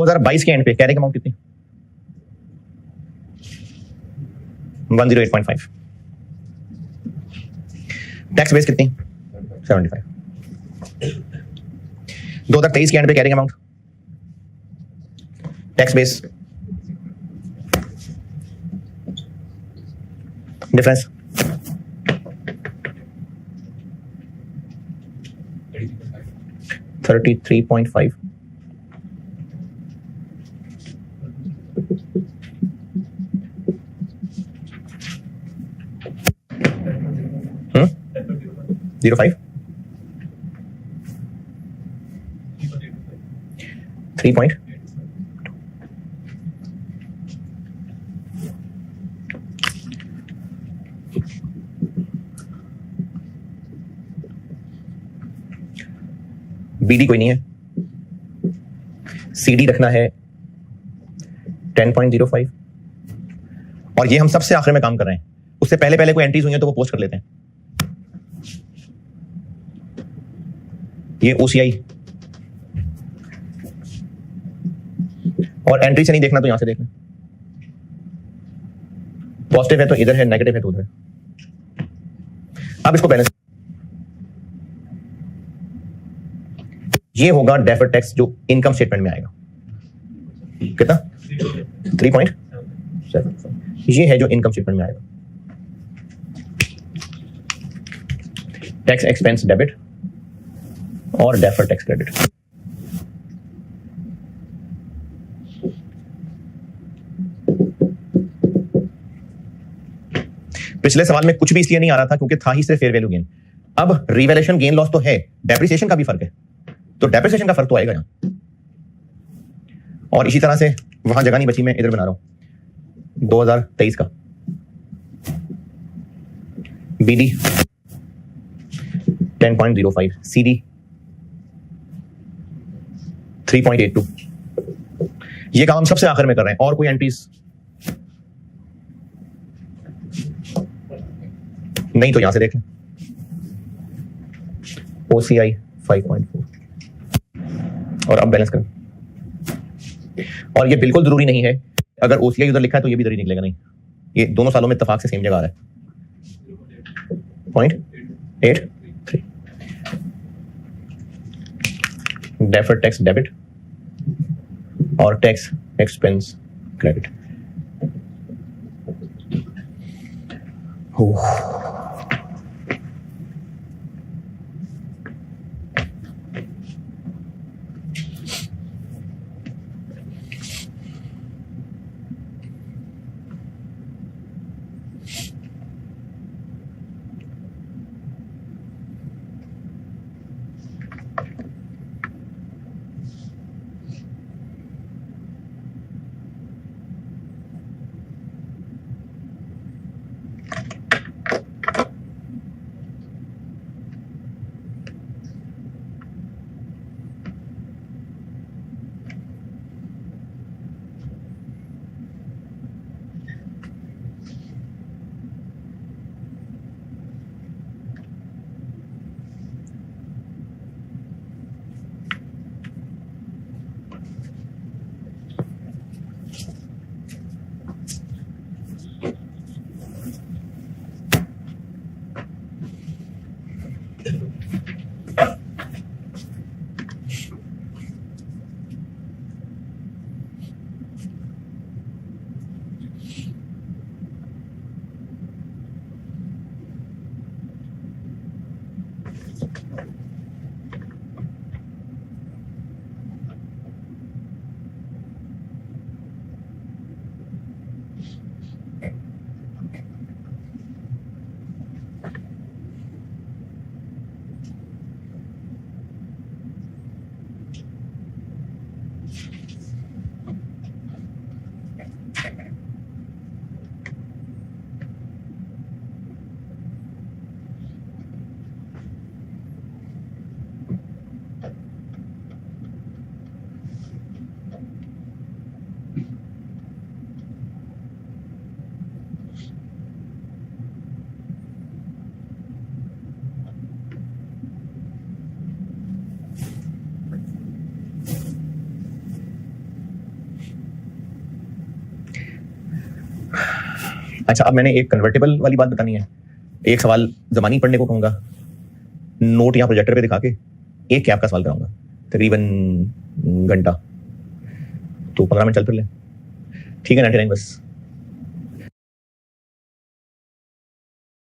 2022 के एंड पे कैरिंग अमाउंट कितनी? 108.5। टैक्स बेस कितनी? 75। 2023 के एंड पे carrying amount, tax base, difference, 33.5। हम्म 05 3 पॉइंट बीडी कोई नहीं है, सीडी रखना है 10.05 और ये हम सबसे आखिर में काम कर रहे हैं। उससे पहले पहले कोई एंट्रीज हुई हैं तो वो पोस्ट कर लेते हैं। ये ओसीआई और एंट्री से नहीं देखना तो यहां से देखना, पॉजिटिव है तो इधर है, नेगेटिव है तो उधर है। अब इसको बैलेंस, ये होगा डेफर्ड टैक्स जो इनकम स्टेटमेंट में आएगा। कितना? 3.7। ये है जो इनकम स्टेटमेंट में आएगा। टैक्स एक्सपेंस डेबिट और डेफर्ड टैक्स क्रेडिट। पिछले सवाल में कुछ भी इसलिए नहीं आ रहा था क्योंकि था ही सिर्फ फेयर वैल्यू गेन। अब रिवैल्यूएशन गेन लॉस तो है, डेप्रिसिएशन का भी फर्क है, तो डेप्रिसिएशन का फर्क तो आएगा यहां। और इसी तरह से वहां जगह नहीं बची, मैं इधर बना रहा हूं 2023 का बीडी 10.05, सीडी 3.82। ये काम हम सबसे आखिर में कर रहे हैं। और कोई एंट्रीज नहीं तो यहां से देख लें, ओसीआई 5.4 और अब बैलेंस करें। और ये बिल्कुल जरूरी नहीं है, अगर ओसीआई उधर लिखा है तो ये भी इधर ही निकलेगा, नहीं, ये दोनों सालों में इत्तेफाक से सेम जगह आ रहा है 0.83। डेफर्ड टैक्स डेबिट और टैक्स एक्सपेंस क्रेडिट। अच्छा, अब मैंने एक कन्वर्टेबल वाली बात बतानी है। एक सवाल ज़मानी पढ़ने को कहूँगा, नोट यहाँ प्रोजेक्टर पे दिखा के एक कैप का सवाल कराऊंगा, तकरीबन घंटा, तो 15 मिनट चल फिर लें। ठीक है, 99 बस।